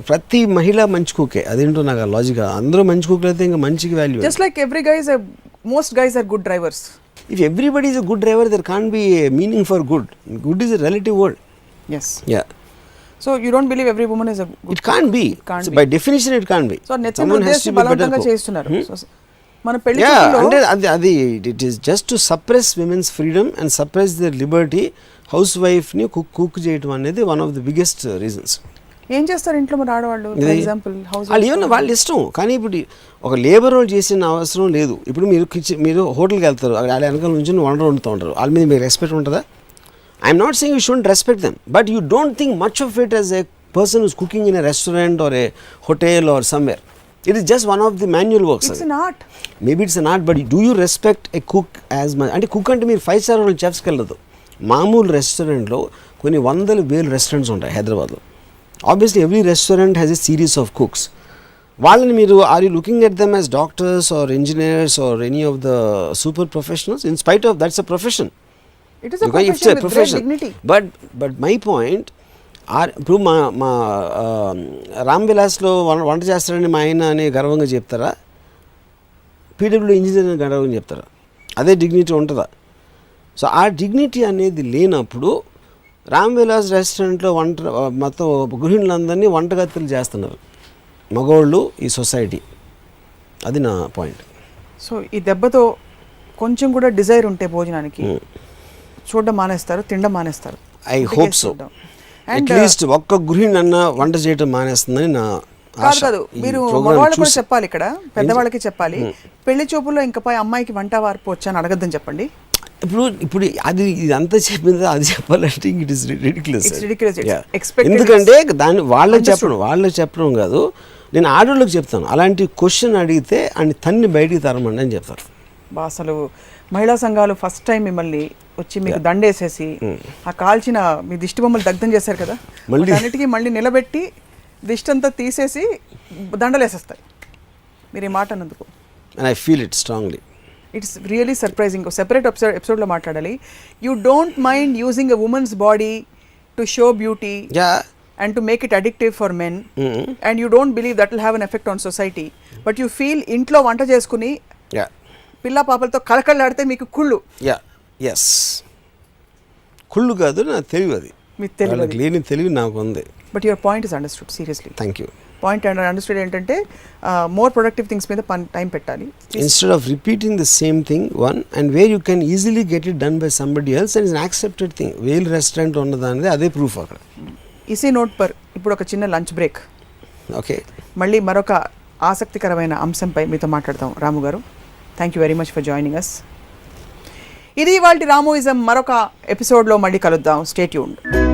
ప్రతి మహిళ మంచి కుకే. అదేంటో నాకు ఆ లాజిక్. అందరూ మంచి కుక్కలు అయితే ఇంకా మంచికి value. Just like every guys, most guys are good drivers. If everybody is a good driver, there can't be meaning for good. Good is a relative word. Yes. Yeah. So you don't believe every woman is a good? It can't be. So by definition it can't be. So someone has to be బలవంతంగా చేస్తున్నారు. మన పెళ్లి అంటే అది it is just to suppress women's freedom and suppress their liberty. హౌస్ వైఫ్ని cook చేయడం అనేది one of the biggest reasons. ఏం చేస్తారు ఇంట్లో మరి ఆడవాళ్ళు? ఫర్ ఎగ్జాంపుల్ హౌస్ వాళ్ళు ఏమన్నా వాళ్ళ ఇష్టం. కానీ ఇప్పుడు ఒక లేబర్ రోల్ చేసిన అవసరం లేదు. ఇప్పుడు మీరు హోటల్కి వెళ్తారు, వాళ్ళ వెనకాల నుంచి వంట వండుతూ ఉంటారు, వాళ్ళ మీద మీకు రెస్పెక్ట్ ఉంటుందా? I'm not saying you shouldn't respect them, but you don't think much of it as a person who's cooking in a restaurant or a hotel or somewhere. It is just one of the manual works. It's an art. Maybe it's an art, but do you respect a cook as much? అంటే cook అంటే మీరు 5 star hotel చెఫ్స్కి వెళ్ళదు. మామూలు రెస్టారెంట్లో కొన్ని 100,000 restaurants ఉంటాయి హైదరాబాద్లో. Obviously every restaurant has a series of cooks. వాళ్ళని మీరు or you looking at them as doctors or engineers or any of the super professionals? In spite of that's a profession. It is a profession with great dignity. But my point, ఇప్పుడు మా రామ్ విలాస్లో వంట చేస్తారని మా ఆయన అని గర్వంగా చెప్తారా? PW engineer అని గర్వంగా చెప్తారా? అదే డిగ్నిటీ ఉంటుందా? సో ఆ డిగ్నిటీ అనేది లేనప్పుడు రామ్ విలాస్ రెస్టారెంట్లో మొత్తం గృహిణులందరినీ వంటగతులు చేస్తున్నారు మగవాళ్ళు, ఈ సొసైటీ. అది నా పాయింట్. సో ఈ దెబ్బతో కొంచెం కూడా డిజైర్ ఉంటే భోజనానికి చూడడం మానేస్తారు, తినడం మానేస్తారు. I hope so. అట్లీస్ట్ ఒక్క గృహిణి అన్న వంట చేయడం మానేస్తుందని నా ఆశ. కాదు, మీరు మగవాళ్ళు కూడా చెప్పాలి, ఇక్కడ పెద్దవాళ్ళకి చెప్పాలి. పెళ్లి చూపుల్లో ఇంకపై అమ్మాయికి వంట వార్పు వచ్చాను అడగద్దని చెప్పండి. ఇప్పుడు అది ఇదంతా చెప్పింది అది చెప్పాలంటే ఇట్ ఇస్ రిడిక్యులస్. ఎందుకంటే దాన్ని వాళ్ళకి చెప్పడం కాదు, నేను ఆడవాళ్ళకి చెప్తాను. అలాంటి క్వశ్చన్ అడిగితే అని తన్ని బయటికి తరమండి అని చెప్తారు. అసలు మహిళా సంఘాలు ఫస్ట్ టైం మిమ్మల్ని వచ్చి మీకు దండేసేసి ఆ కాల్చిన మీ దిష్టి బొమ్మలు దగ్ధం చేశారు కదా, అన్నిటికీ మళ్ళీ నిలబెట్టి దిష్టి అంతా తీసేసి దండలేసేస్తాయి మీరు ఈ మాట అన్నందుకు. And I feel it strongly. It's really surprising. Separate ఎపిసోడ్లో మాట్లాడాలి. You don't mind using a women's body to show beauty and to make it addictive for men, and you don't believe that will have an effect on society, but you feel ఇంట్లో వంట చేసుకుని పిల్ల పాపలతో కలకళ్ళాడితే మీకు కుళ్ళు. Yes, కుళ్ళు కాదు, నా తెలివి. అది మీకు తెలియదు, లేని తెలివి నాకు ఉంది. But your point is understood. Seriously thank you. Point understood ఏంటంటే మోర్ ప్రొడక్టివ్ థింగ్స్ మీద టైం పెట్టాలి. Instead of repeating the same thing one and where you can easily get it done by somebody else and is unaccepted thing. వేల్ restaurant ఉన్నదానిది అదే proof అక్కడ. ఇసీ note per ఇప్పుడు ఒక చిన్న lunch break. Okay, మళ్ళీ మరొక ఆసక్తికరమైన అంశంపై మీతో మాట్లాడతాం. రాము గారు, thank you very much for joining us. ఇది ఇవాల్టి రామోయిజం. మరొక ఎపిసోడ్లో మళ్ళీ కలుద్దాం. Stay tuned.